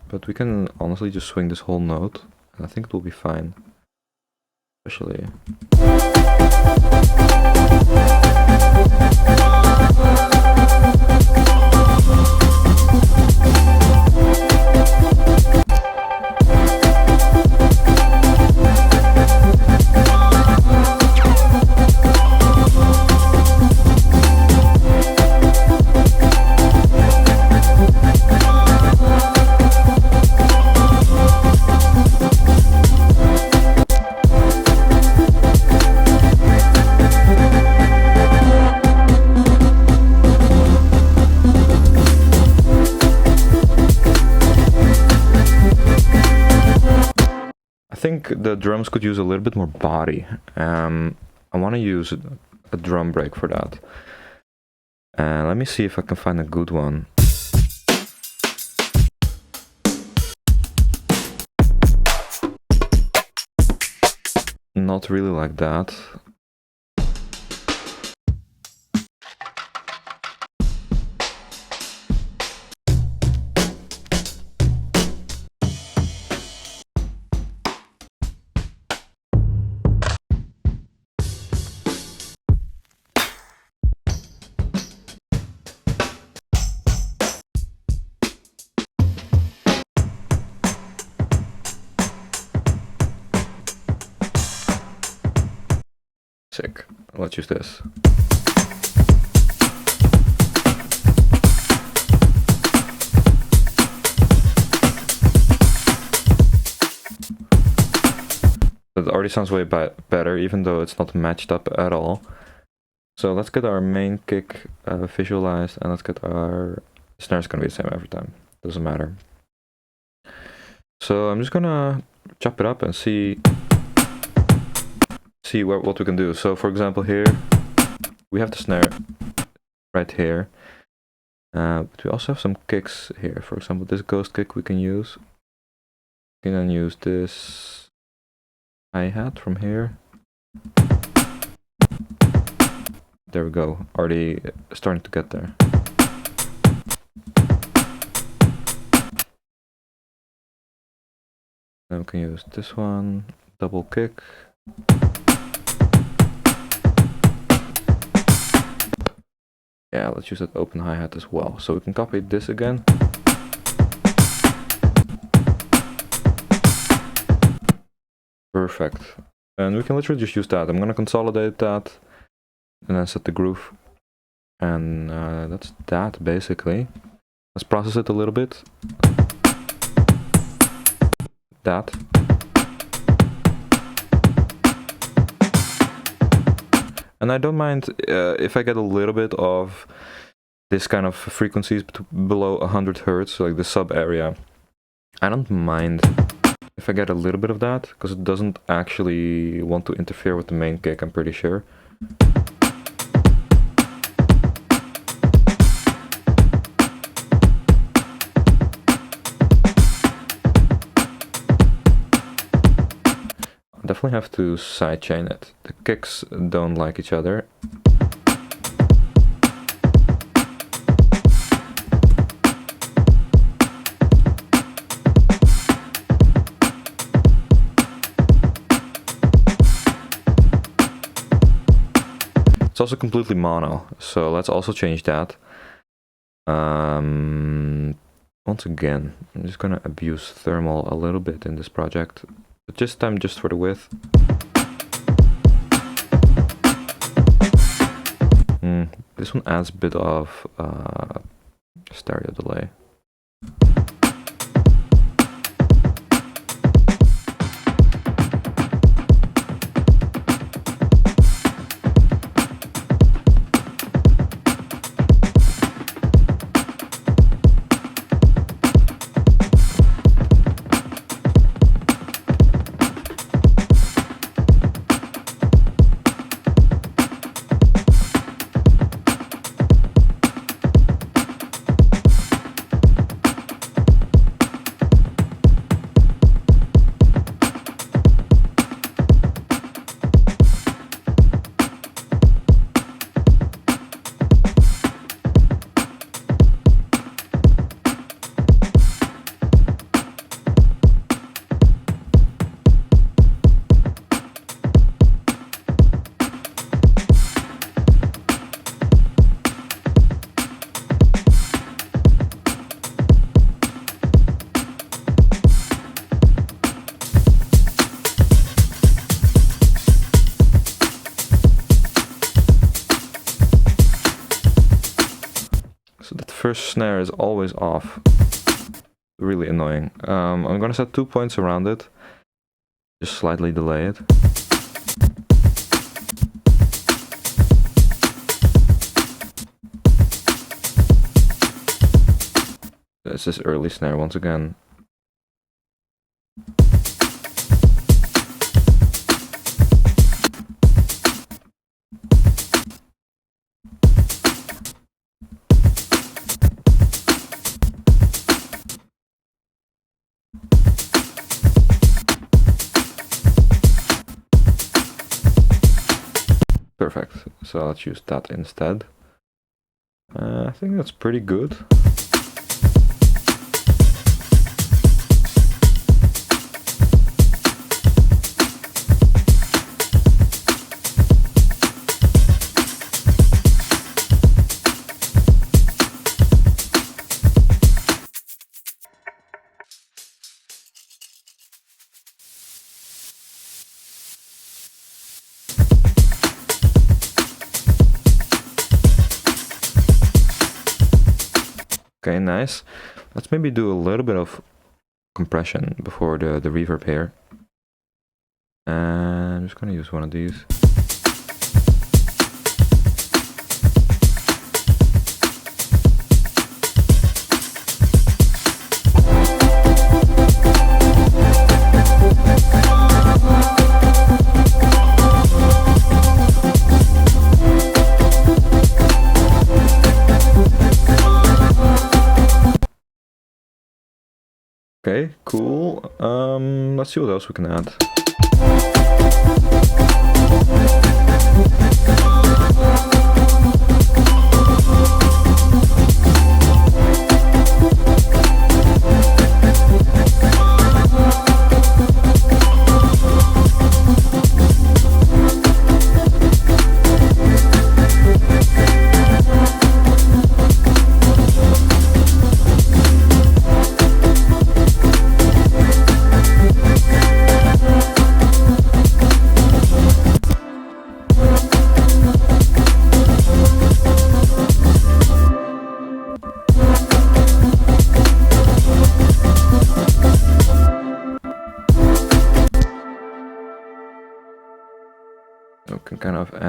but we can honestly just swing this whole note, and I think it will be fine. Especially. I think the drums could use a little bit more body. I want to use a drum break for that. Let me see if I can find a good one. Not really like that. Sick. Let's use this. That already sounds way better, even though it's not matched up at all. So let's get our main kick visualized, and let's get our snare's gonna be the same every time. Doesn't matter. So I'm just gonna chop it up and see what we can do. So for example, here we have the snare right here, but we also have some kicks here. For example, this ghost kick we can use. We can then use this hi-hat from here. There we go, already starting to get there. Then we can use this one, double kick. Yeah, let's use that open hi-hat as well. So we can copy this again. Perfect. And we can literally just use that. I'm gonna consolidate that and then set the groove. And that's that basically. Let's process it a little bit. that. And I don't mind if I get a little bit of this kind of frequencies below 100 Hertz, like the sub area. I don't mind if I get a little bit of that, because it doesn't actually want to interfere with the main kick, I'm pretty sure. Definitely have to sidechain it. The kicks don't like each other. It's also completely mono, so let's also change that. Once again, I'm just gonna abuse thermal a little bit in this project. But this time just for the width. This one adds a bit of stereo delay. First snare is always off. Really annoying. I'm gonna set 2 points around it. Just slightly delay it. This is early snare once again. Perfect, so let's use that instead. I think that's pretty good. Okay, nice. Let's maybe do a little bit of compression before the reverb here. And I'm just gonna use one of these. Okay, cool. Let's see what else we can add.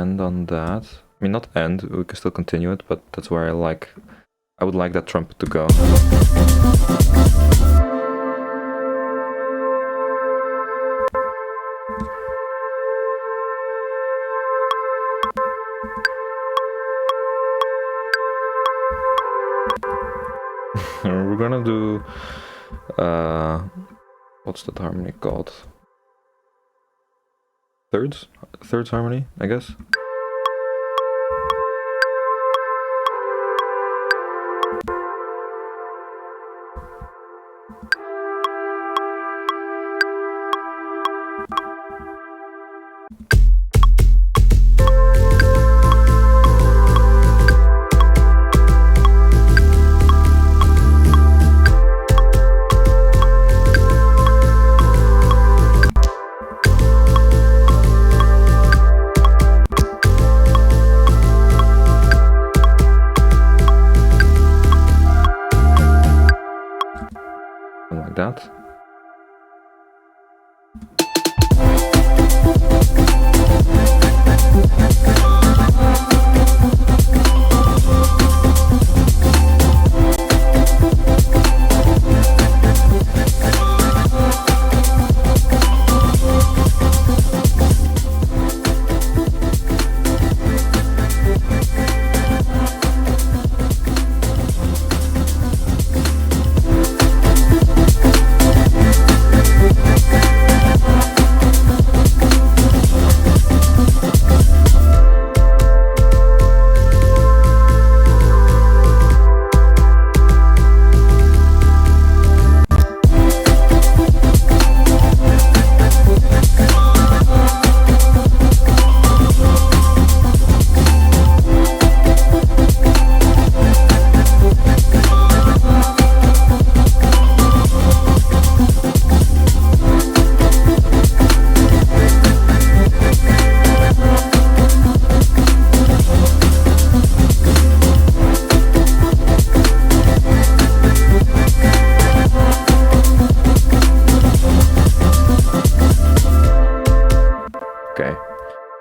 end on that. I mean, not end, we can still continue it, but that's where I would like that trumpet to go. We're gonna do what's that harmony called? Thirds harmony, I guess. Like that.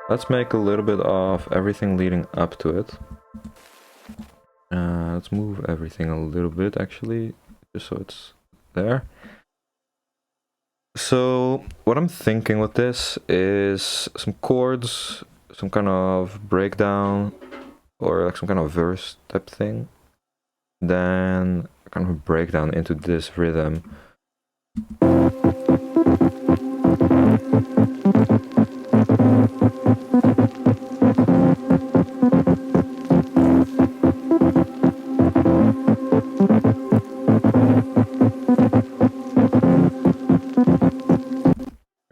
Let's make a little bit of everything leading up to it. Let's move everything a little bit, actually, just so it's there. So what I'm thinking with this is some chords, some kind of breakdown, or like some kind of verse type thing. Then kind of a breakdown into this rhythm.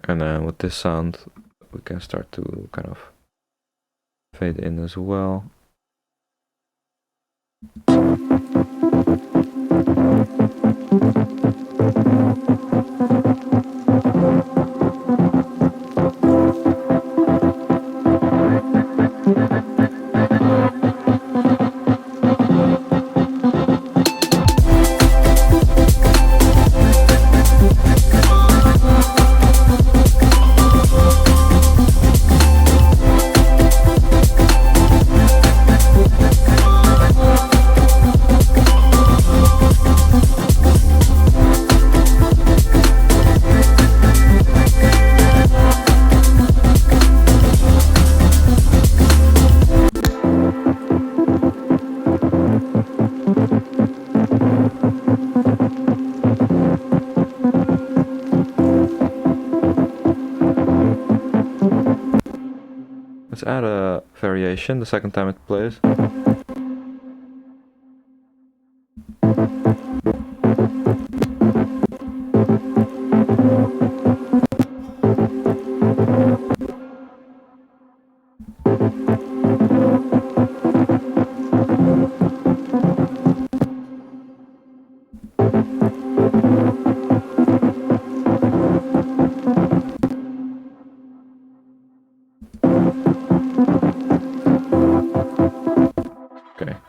And then with this sound, we can start to kind of fade in as well. Let's add a variation the second time it plays.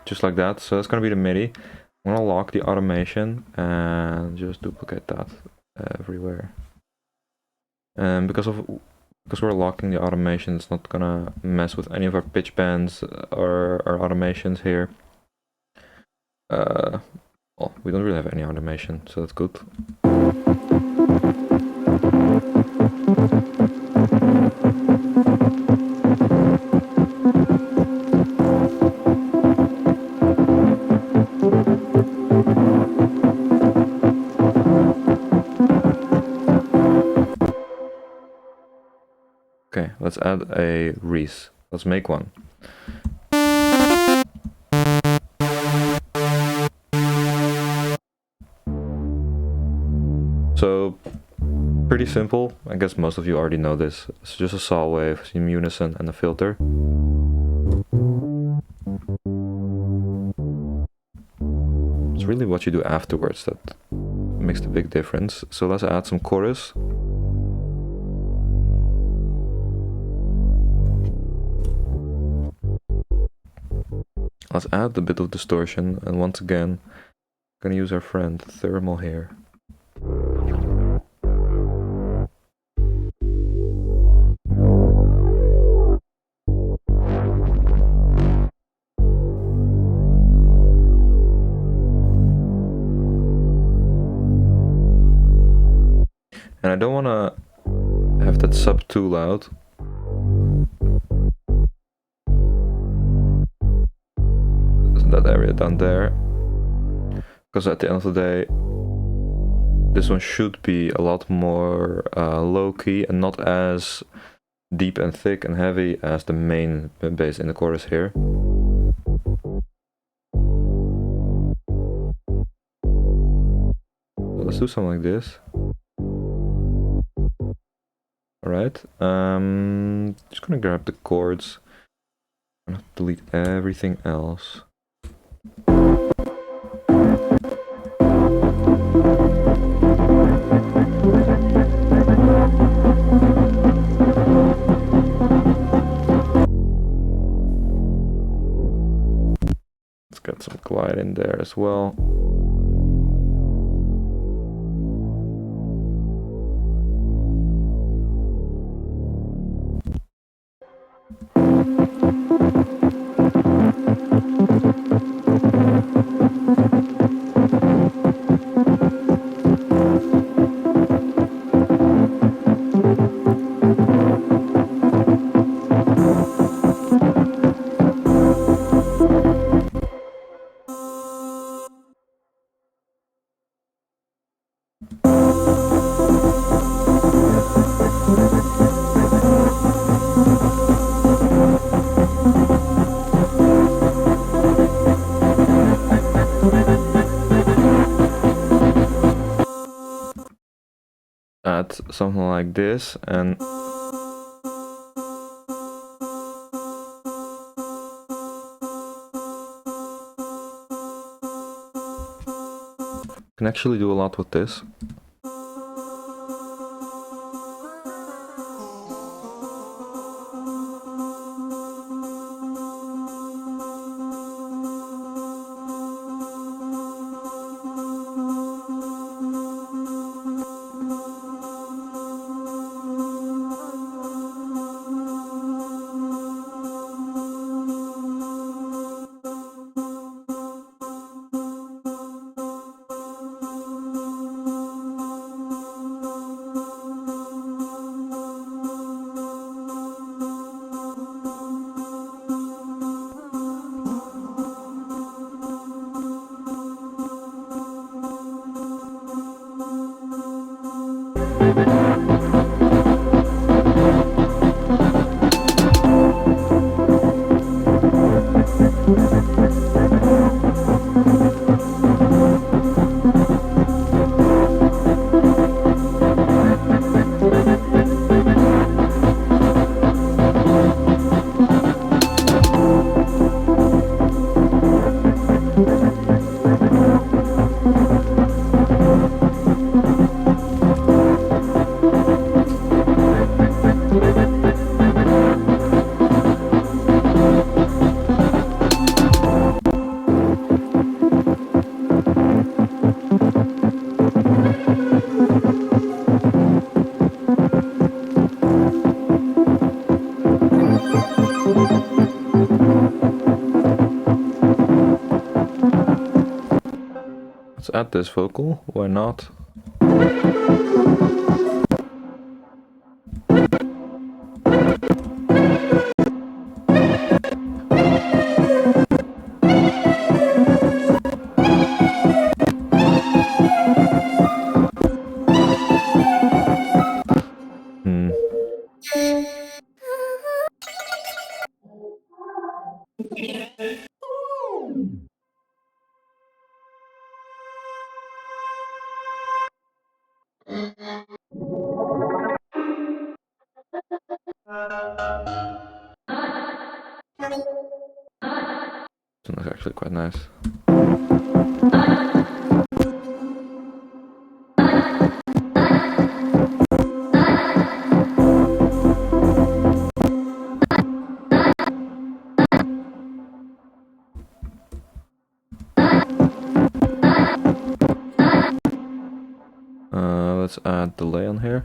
Just like that. So that's gonna be the MIDI. I'm gonna lock the automation and just duplicate that everywhere. And because of because we're locking the automation, it's not gonna mess with any of our pitch bands or our automations here. Well, we don't really have any automation, so that's good. Okay, let's add a reese. Let's make one. So, pretty simple. I guess most of you already know this. It's just a saw wave, some unison, and a filter. It's really what you do afterwards that makes the big difference. So let's add some chorus. Let's add a bit of distortion, and once again, I'm gonna use our friend thermal here. And I don't want to have that sub too loud. That area down there. Because at the end of the day, this one should be a lot more low-key and not as deep and thick and heavy as the main bass in the chorus here. So let's do something like this. Alright, just gonna grab the chords. I'm gonna delete everything else. Let's get some glide in there as well. Add something like this, and can actually do a lot with this. add this vocal, why not? This one is actually quite nice. Let's add delay on here.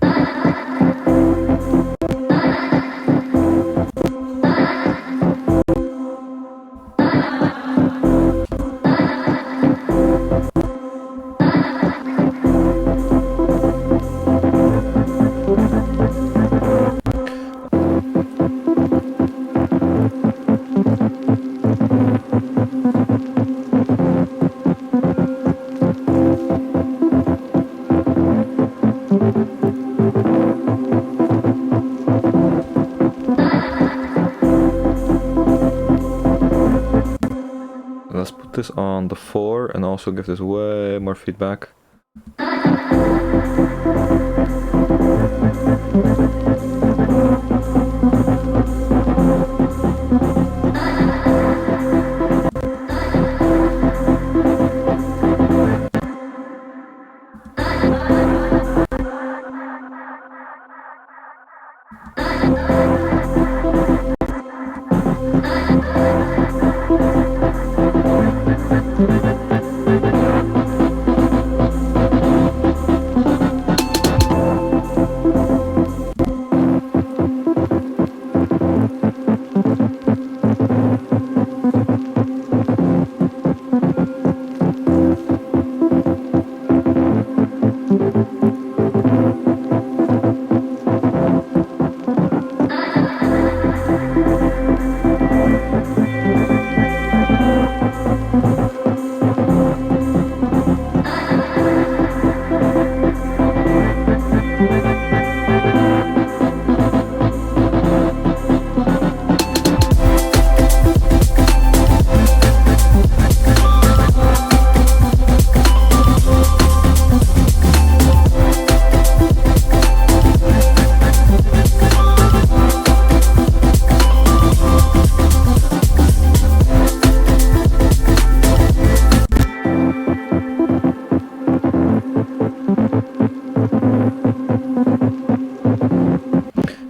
Let's put this on the 4 and also give this way more feedback.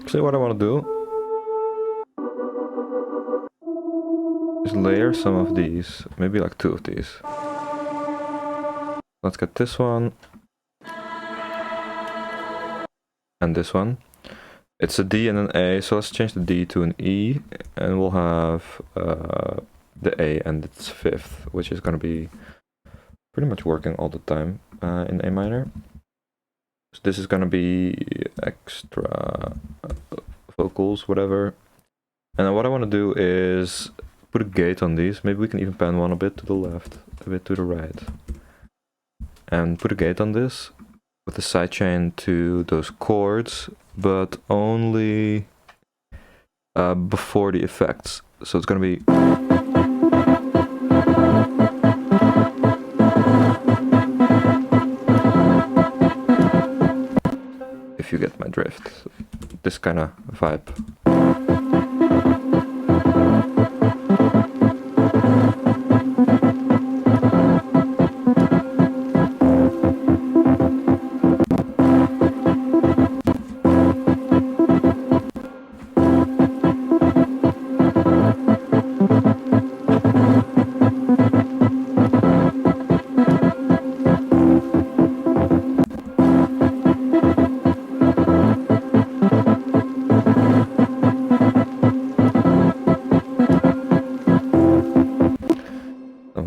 Actually, what I want to do is layer some of these, maybe like 2 of these. Let's get this one and this one. It's a D and an A, so let's change the D to an E, and we'll have the A and its 5th, which is going to be pretty much working all the time in A minor. So this is going to be extra vocals, whatever. And what I want to do is put a gate on these. Maybe we can even pan one a bit to the left, a bit to the right. And put a gate on this with a sidechain to those chords, but only before the effects. So it's going to be... if you get my drift, this kind of vibe.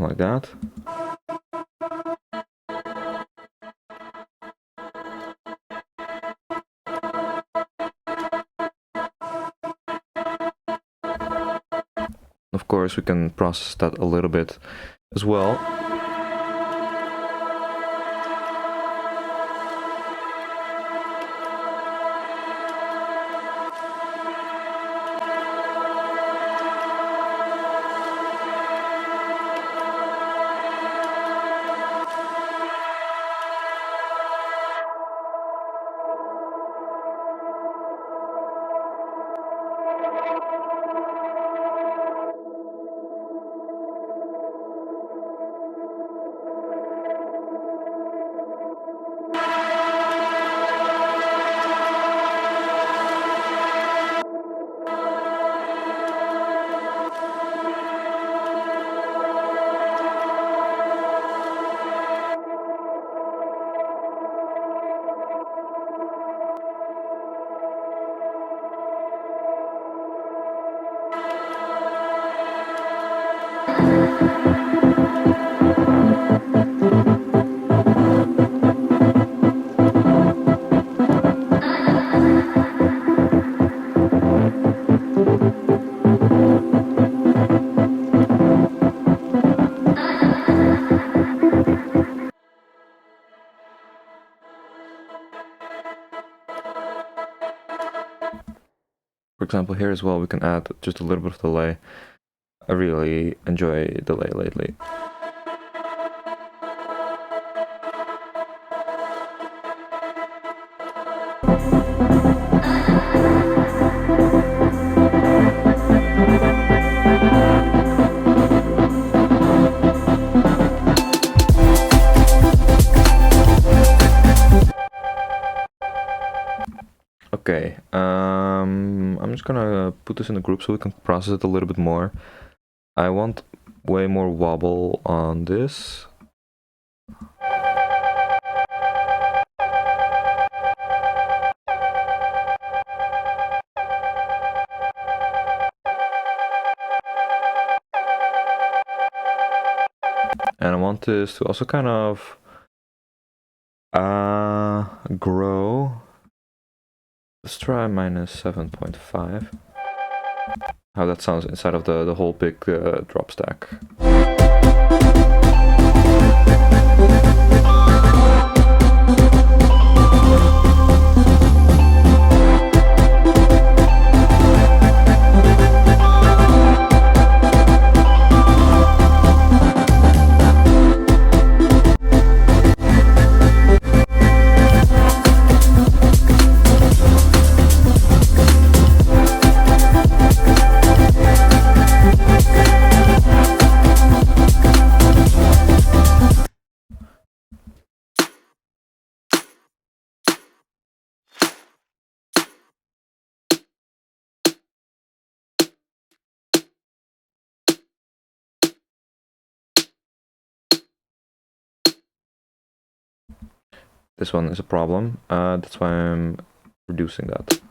Like that. course, we can process that a little bit as well. For example, here as well, we can add just a little bit of delay. I really enjoy delay lately. Okay, I'm just gonna put this in a group so we can process it a little bit more. I want way more wobble on this. And I want this to also kind of grow. Let's try -7.5. How that sounds inside of the whole big drop stack. This one is a problem, that's why I'm reducing that.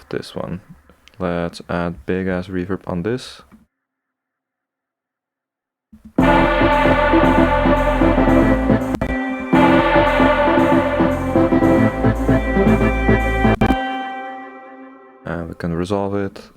This one. Let's add big ass reverb on this. And we can resolve it.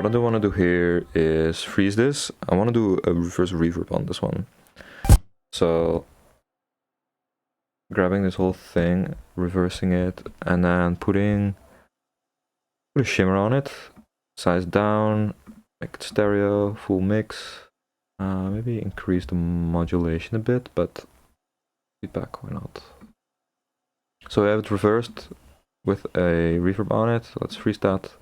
what I do want to do here is freeze this. I want to do a reverse reverb on this one. So grabbing this whole thing, reversing it, and then put a shimmer on it, size down, make it stereo, full mix. Maybe increase the modulation a bit, but feedback, why not? So I have it reversed with a reverb on it. Let's freeze that.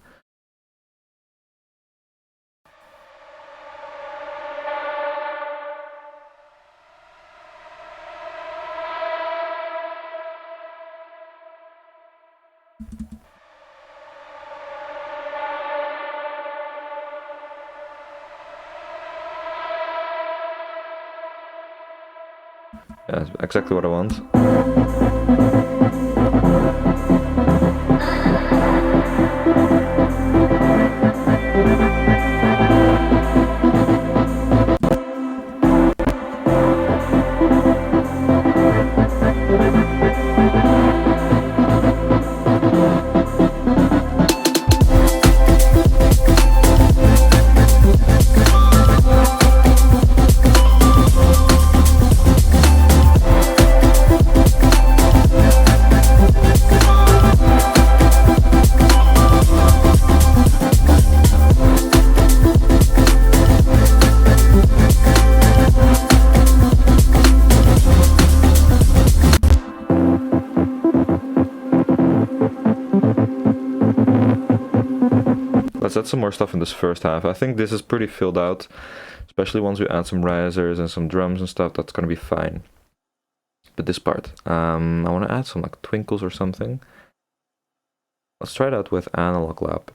Yeah, that's exactly what I want. Let's add some more stuff in this first half. I think this is pretty filled out, especially once we add some risers and some drums and stuff. That's gonna be fine. But this part, I want to add some like twinkles or something. Let's try that with Analog Lab.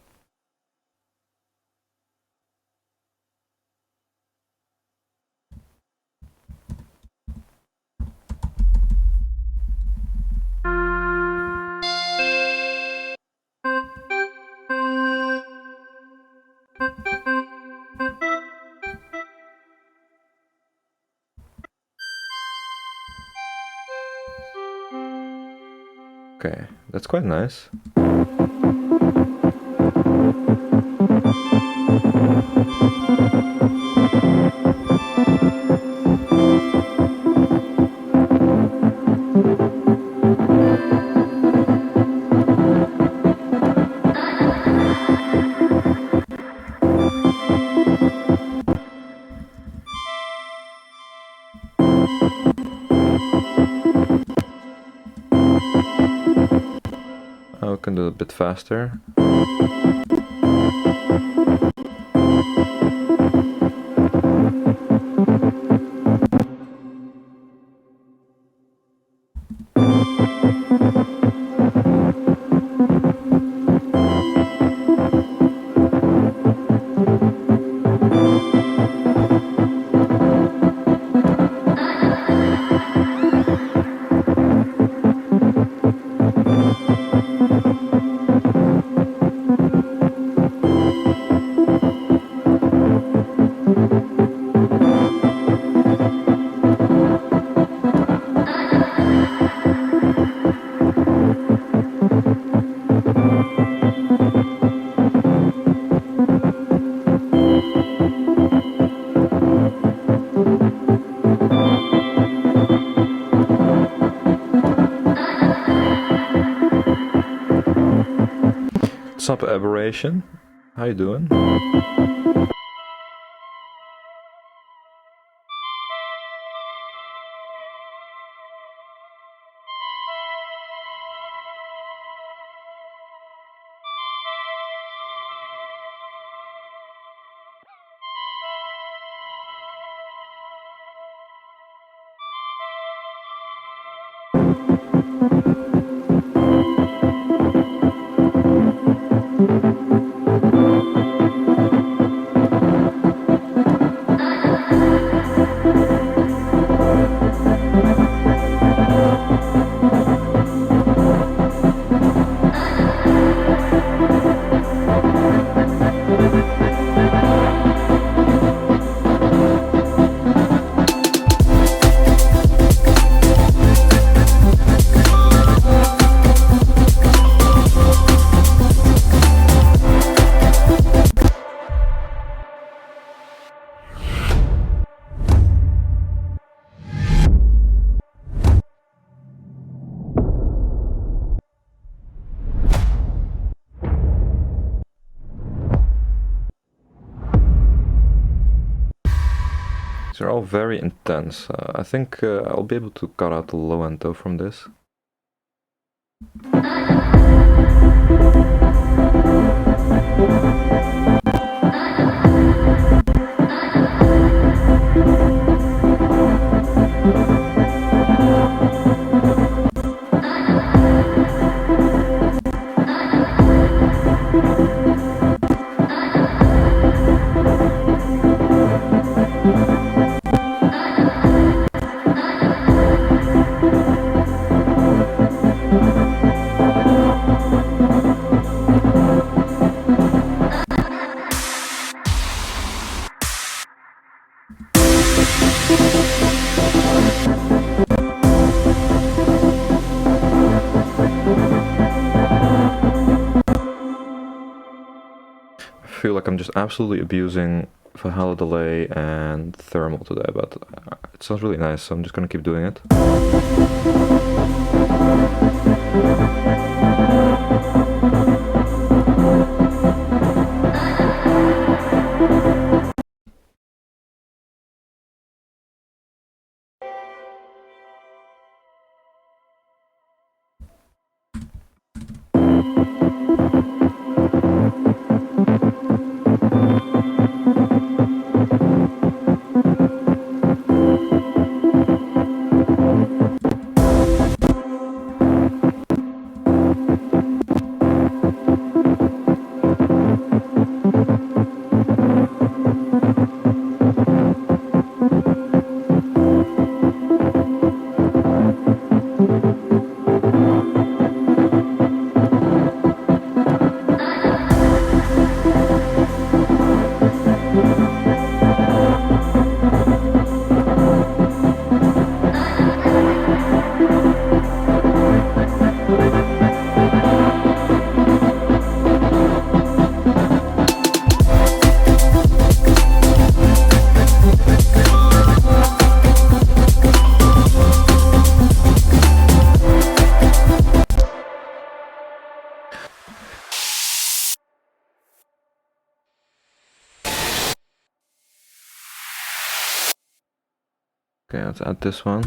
Okay, that's quite nice. We can do it a bit faster. What's up, Aberration? How you doing? They're all very intense. I think I'll be able to cut out the low end though from this. I feel like I'm just absolutely abusing Valhalla delay and thermal today, but it sounds really nice, so I'm just gonna keep doing it. Okay, let's add this one.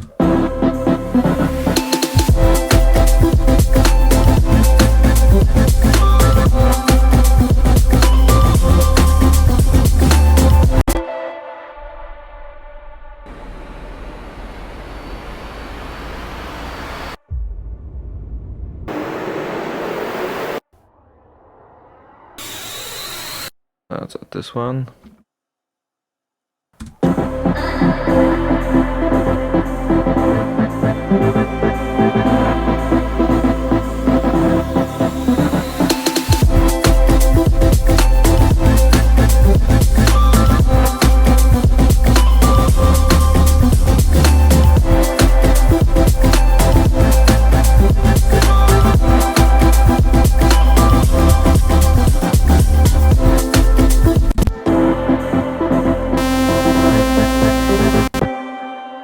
Let's add this one.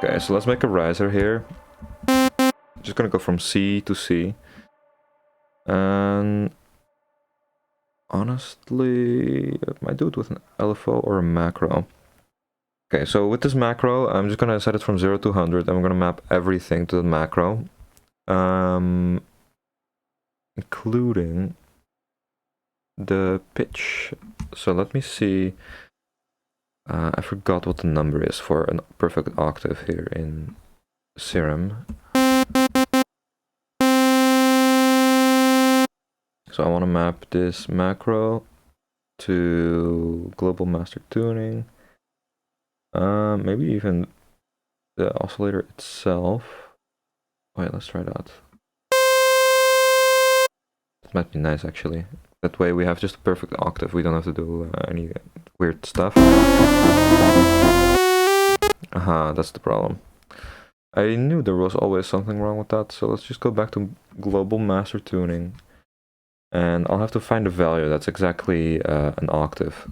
Okay, so let's make a riser here. Just gonna go from C to C. And honestly, I might do it with an LFO or a macro. Okay, so with this macro, I'm just gonna set it from 0 to 100. I'm gonna map everything to the macro. Including the pitch. So let me see. I forgot what the number is for a perfect octave here in Serum. So I want to map this macro to global master tuning. Maybe even the oscillator itself. Wait, let's try that. It might be nice actually. That way we have just a perfect octave. We don't have to do any weird stuff. Aha, that's the problem. I knew there was always something wrong with that, so let's just go back to global master tuning. And I'll have to find a value that's exactly an octave.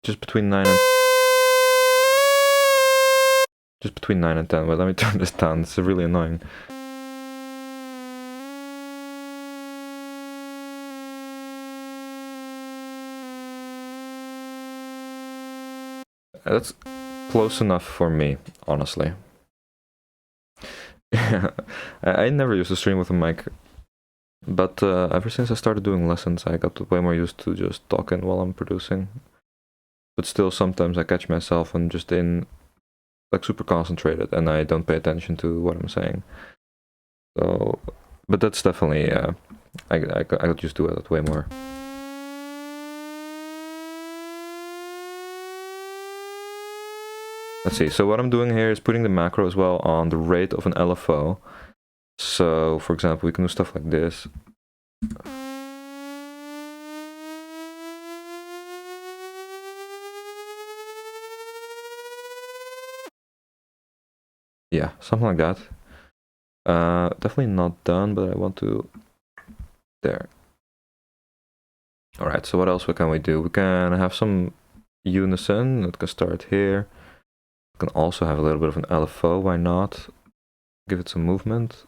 Just between 9 and just between 9 and 10. But let me turn this down, it's really annoying. That's close enough for me, honestly. I never used to stream with a mic, but ever since I started doing lessons, I got way more used to just talking while I'm producing. But still, sometimes I catch myself and just in like super concentrated, and I don't pay attention to what I'm saying. So, but that's definitely I got used to it way more. Let's see, so what I'm doing here is putting the macro as well on the rate of an LFO. So, for example, we can do stuff like this. Yeah, something like that. Definitely not done, but I want to... There. Alright, so what else can we do? We can have some unison, it can start here. We can also have a little bit of an LFO, why not? Give it some movement.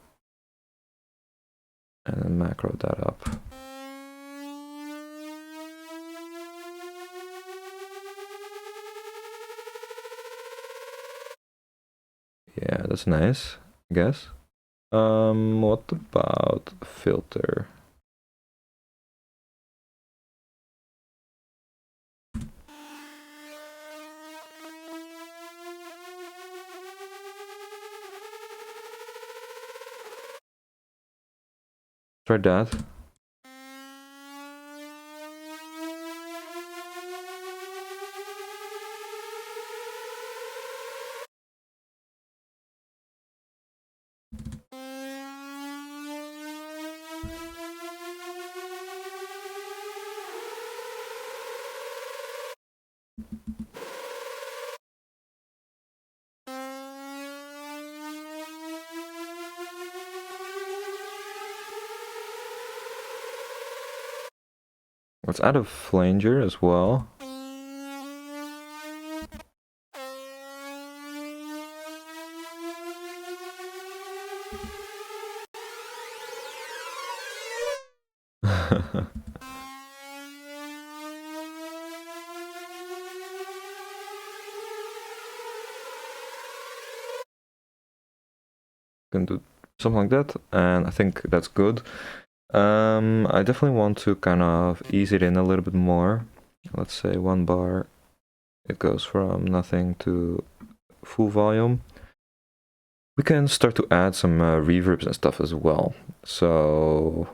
And then macro that up. Yeah, that's nice, I guess. What about filter? Try that. Let's add a flanger as well. Can do something like that, and I think that's good. I definitely want to kind of ease it in a little bit more. Let's say 1 bar, it goes from nothing to full volume. We can start to add some reverbs and stuff as well. So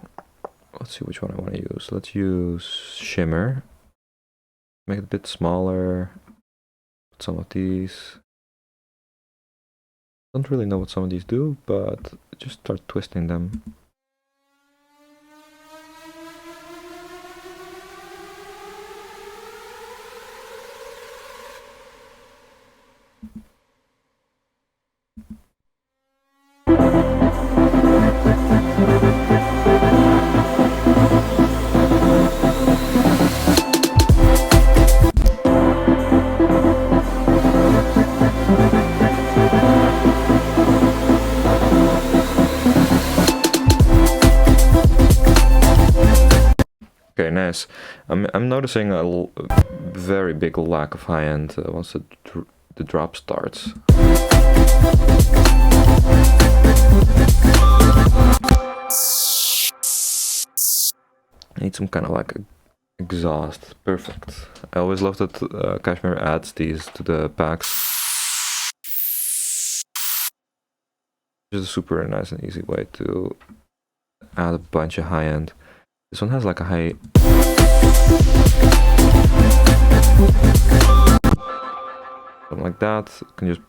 let's see which one I want to use. Let's use shimmer. Make it a bit smaller. Put some of these. Don't really know what some of these do, but just start twisting them. Okay, nice. I'm noticing a very big lack of high end once the drop starts. I need some kind of like exhaust. Perfect. I always love that Kashmir adds these to the packs. Just a super nice and easy way to add a bunch of high end. This one has like a high... Something like that. You can just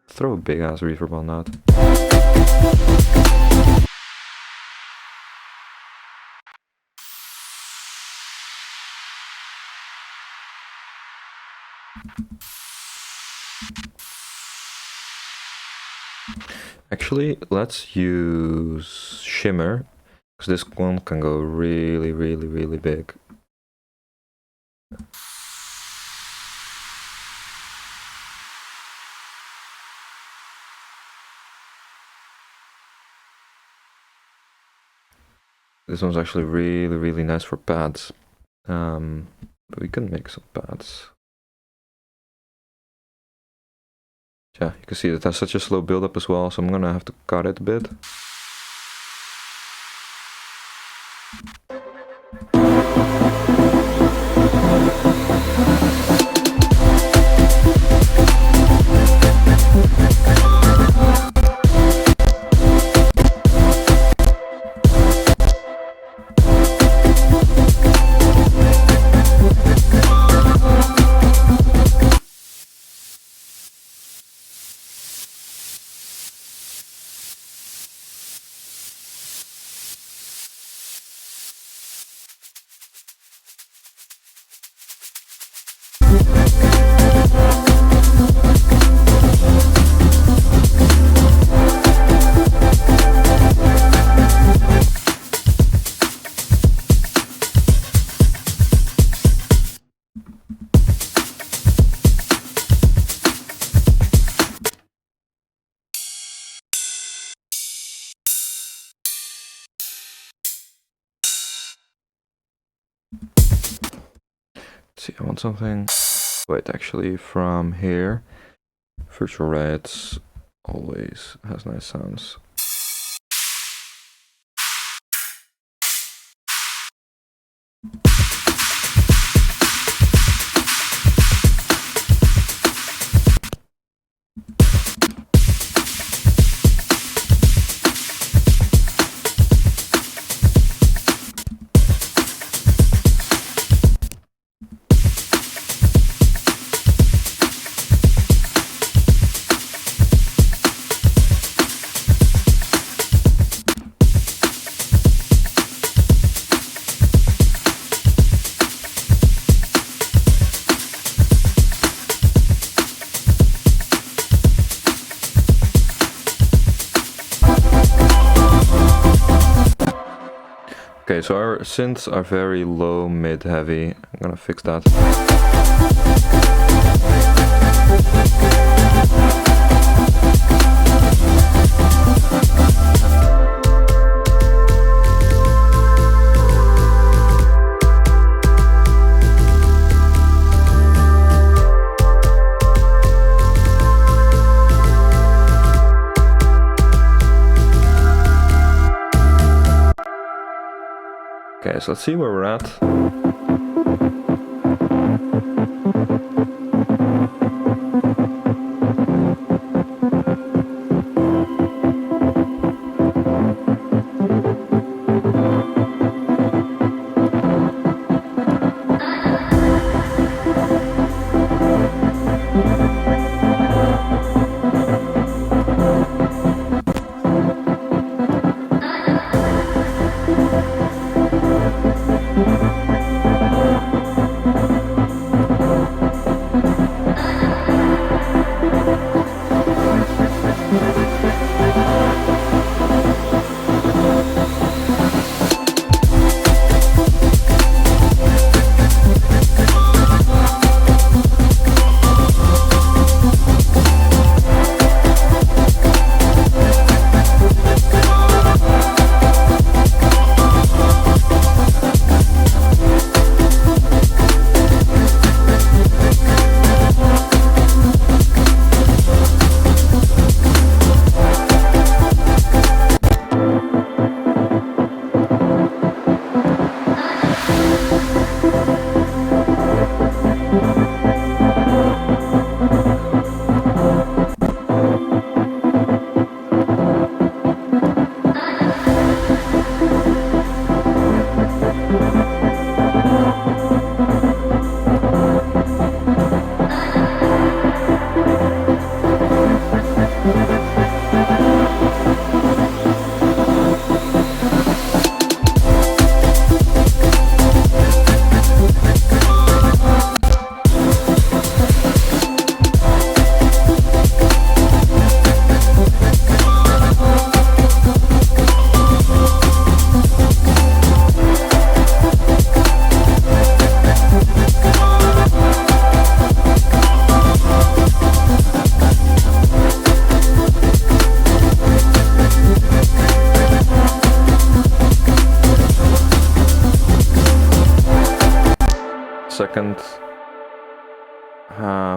throw a big ass reverb on that. Actually, let's use shimmer, because this one can go really, really, really big. This one's actually really, really nice for pads. But we can make some pads. Yeah, you can see it has such a slow build-up as well, so I'm gonna have to cut it a bit. See, I want something. Wait, actually, from here, virtual reds always has nice sounds. Okay, so our synths are very low, mid, heavy. I'm gonna fix that. Okay, so let's see where we're at.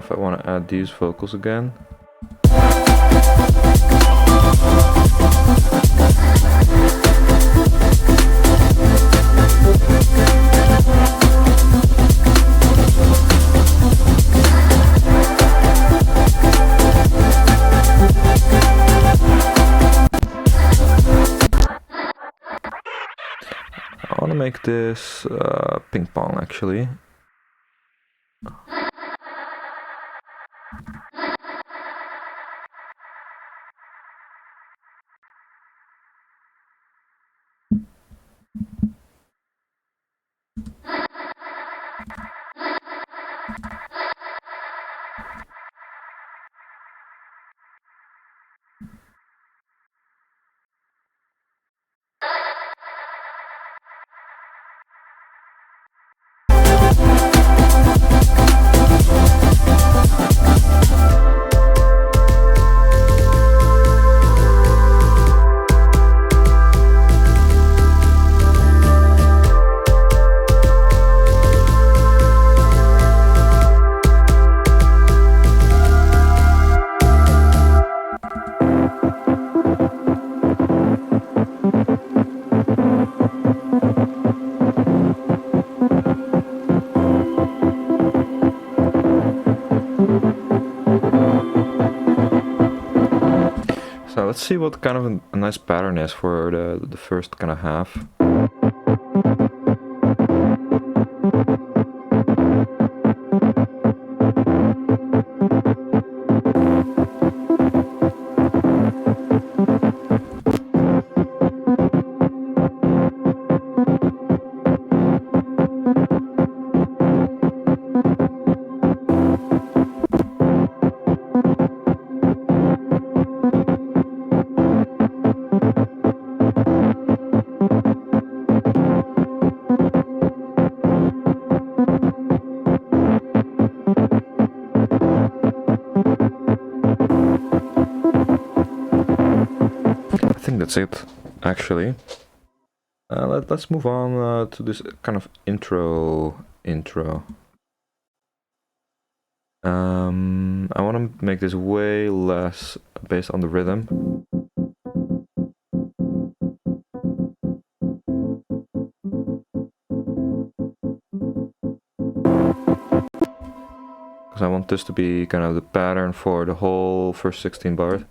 if I want to add these vocals again. I want to make this ping pong actually. So let's see what kind of a nice pattern is for the first kind of half. I think that's it, actually. Let's move on to this kind of intro. I want to make this way less based on the rhythm. Because I want this to be kind of the pattern for the whole first 16 bars.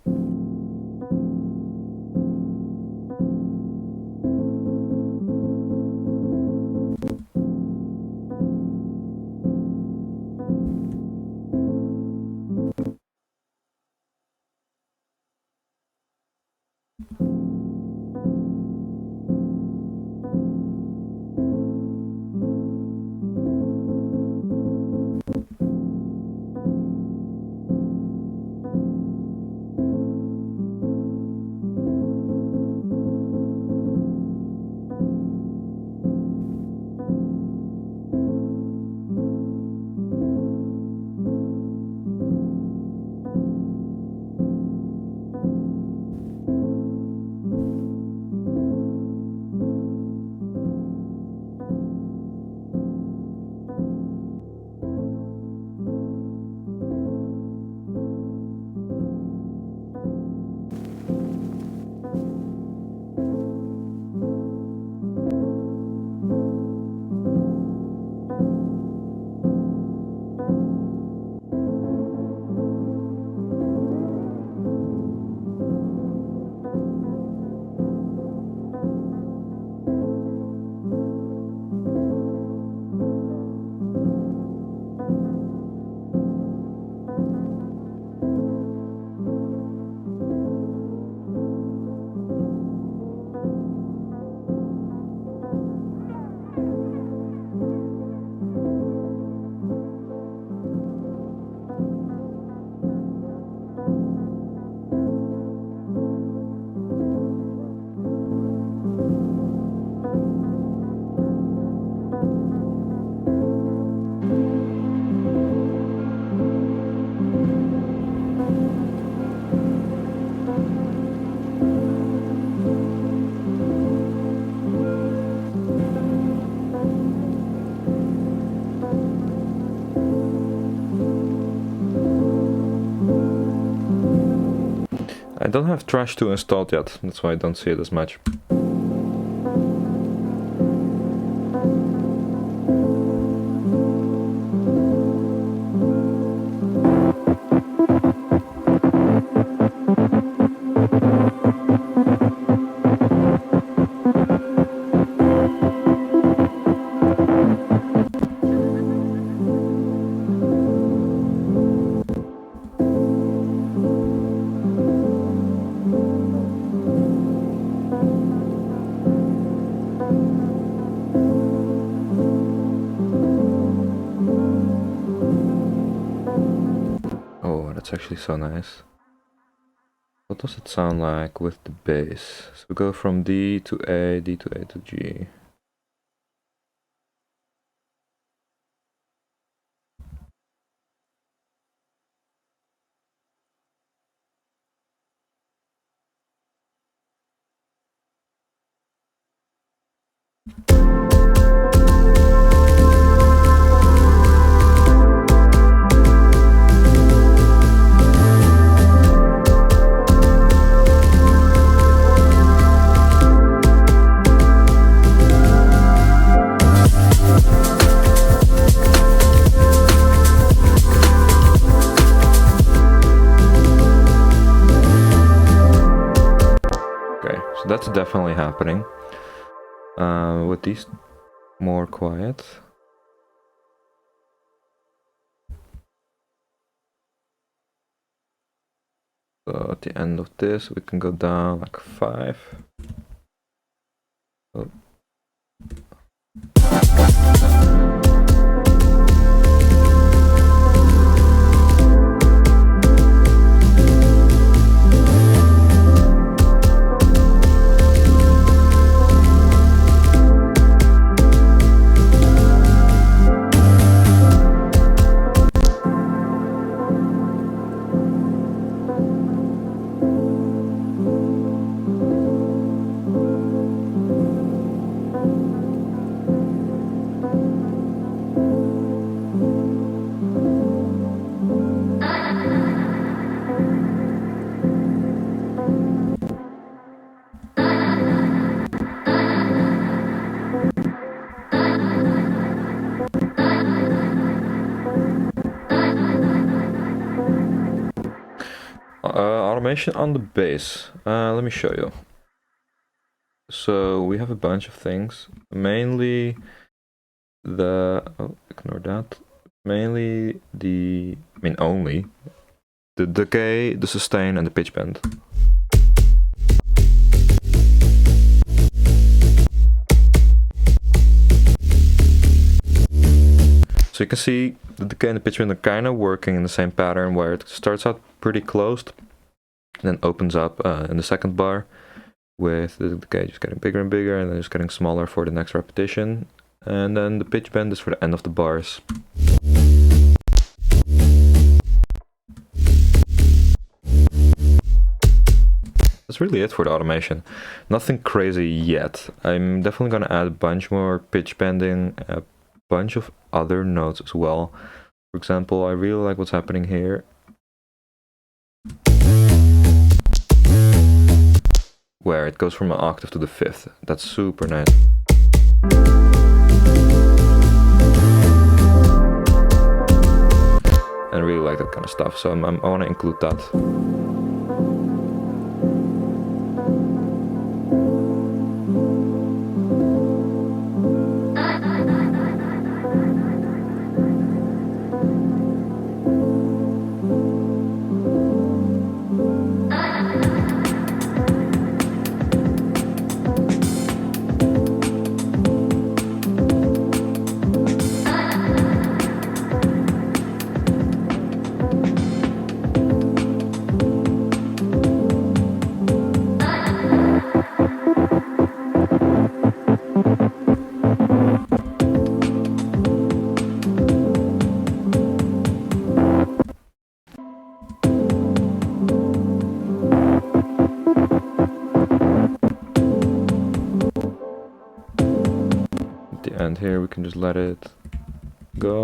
I don't have Trash 2 installed yet, that's why I don't see it as much. That's actually so nice. What does it sound like with the bass? So we go from D to A, D to A to G. So that's definitely happening. With these more quiet. So at the end of this we can go down like 5. Oh. Automation on the bass. Let me show you. So we have a bunch of things. Mainly ignore that. Mainly only the decay, the sustain, and the pitch bend. So you can see the decay and the pitch bend are kind of working in the same pattern, where it starts out pretty closed, and then opens up in the second bar, with the decay just getting bigger and bigger, and then just getting smaller for the next repetition. And then the pitch bend is for the end of the bars. That's really it for the automation. Nothing crazy yet. I'm definitely gonna add a bunch more pitch bending, a bunch of other notes as well. For example, I really like what's happening here. Where it goes from an octave to the 5th. That's super nice. And I really like that kind of stuff, so I want to include that. And here we can just let it go.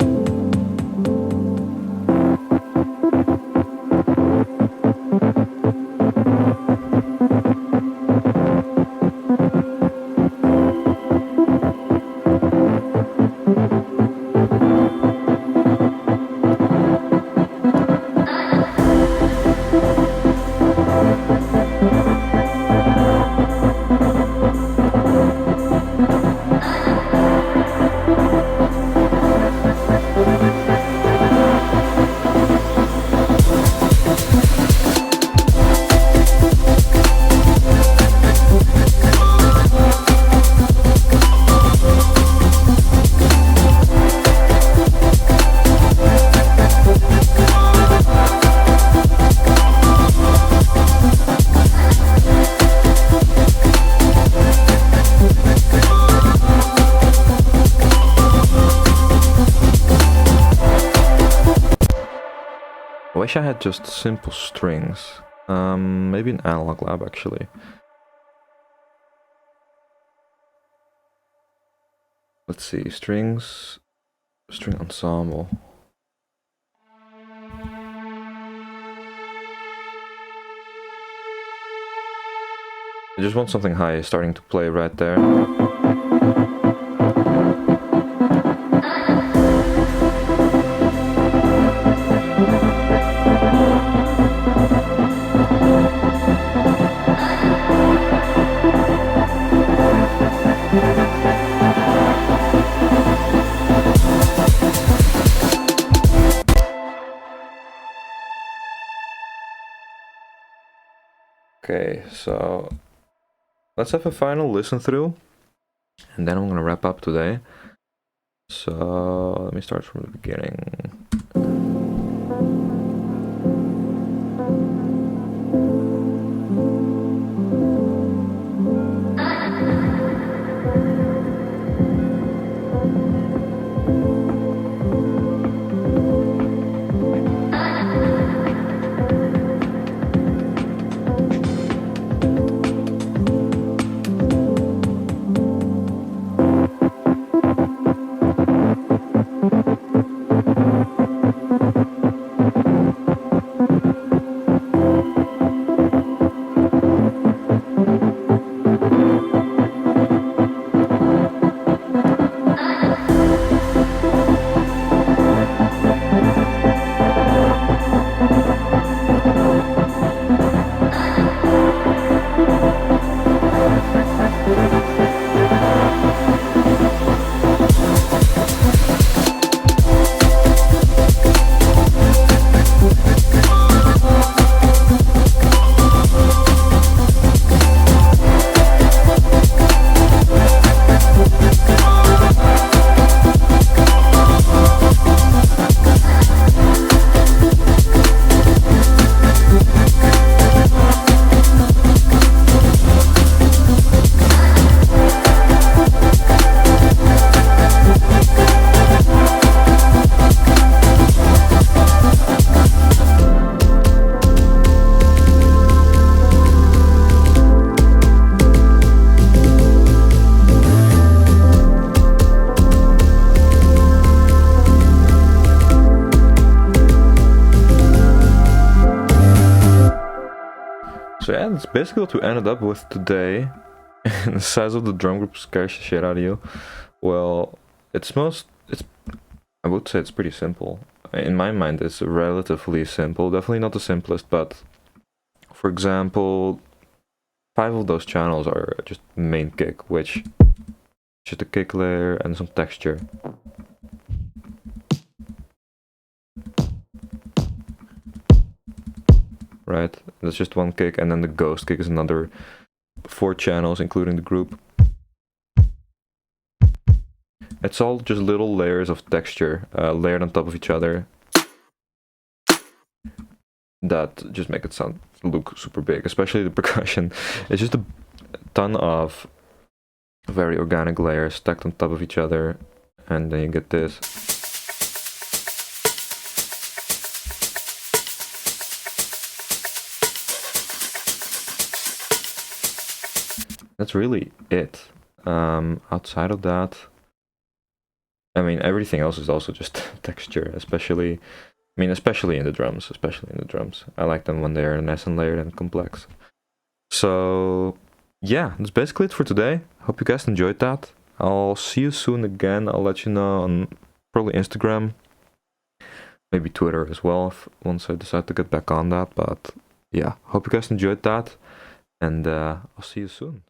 wish I had just simple strings. Maybe an analog lab actually. Let's see, strings, string ensemble. I just want something high starting to play right there. Okay, so let's have a final listen through, and then I'm gonna wrap up today. So let me start from the beginning. So yeah, that's basically what we ended up with today. The size of the drum group scares the shit out of you. Well, I would say it's pretty simple. In my mind, it's relatively simple. Definitely not the simplest, but for example, 5 of those channels are just main kick, which is just a kick layer and some texture. Right, that's just one kick, and then the ghost kick is another 4 channels, including the group. It's all just little layers of texture layered on top of each other that just make it look super big, especially the percussion. It's just a ton of very organic layers stacked on top of each other, and then you get this. That's really it. Outside of that, I mean, everything else is also just texture, especially in the drums. I like them when they're nice and layered and complex. So yeah, that's basically it for today. Hope you guys enjoyed that. I'll see you soon again. I'll let you know on probably Instagram, maybe Twitter as well, once I decide to get back on that. But yeah, hope you guys enjoyed that, and I'll see you soon.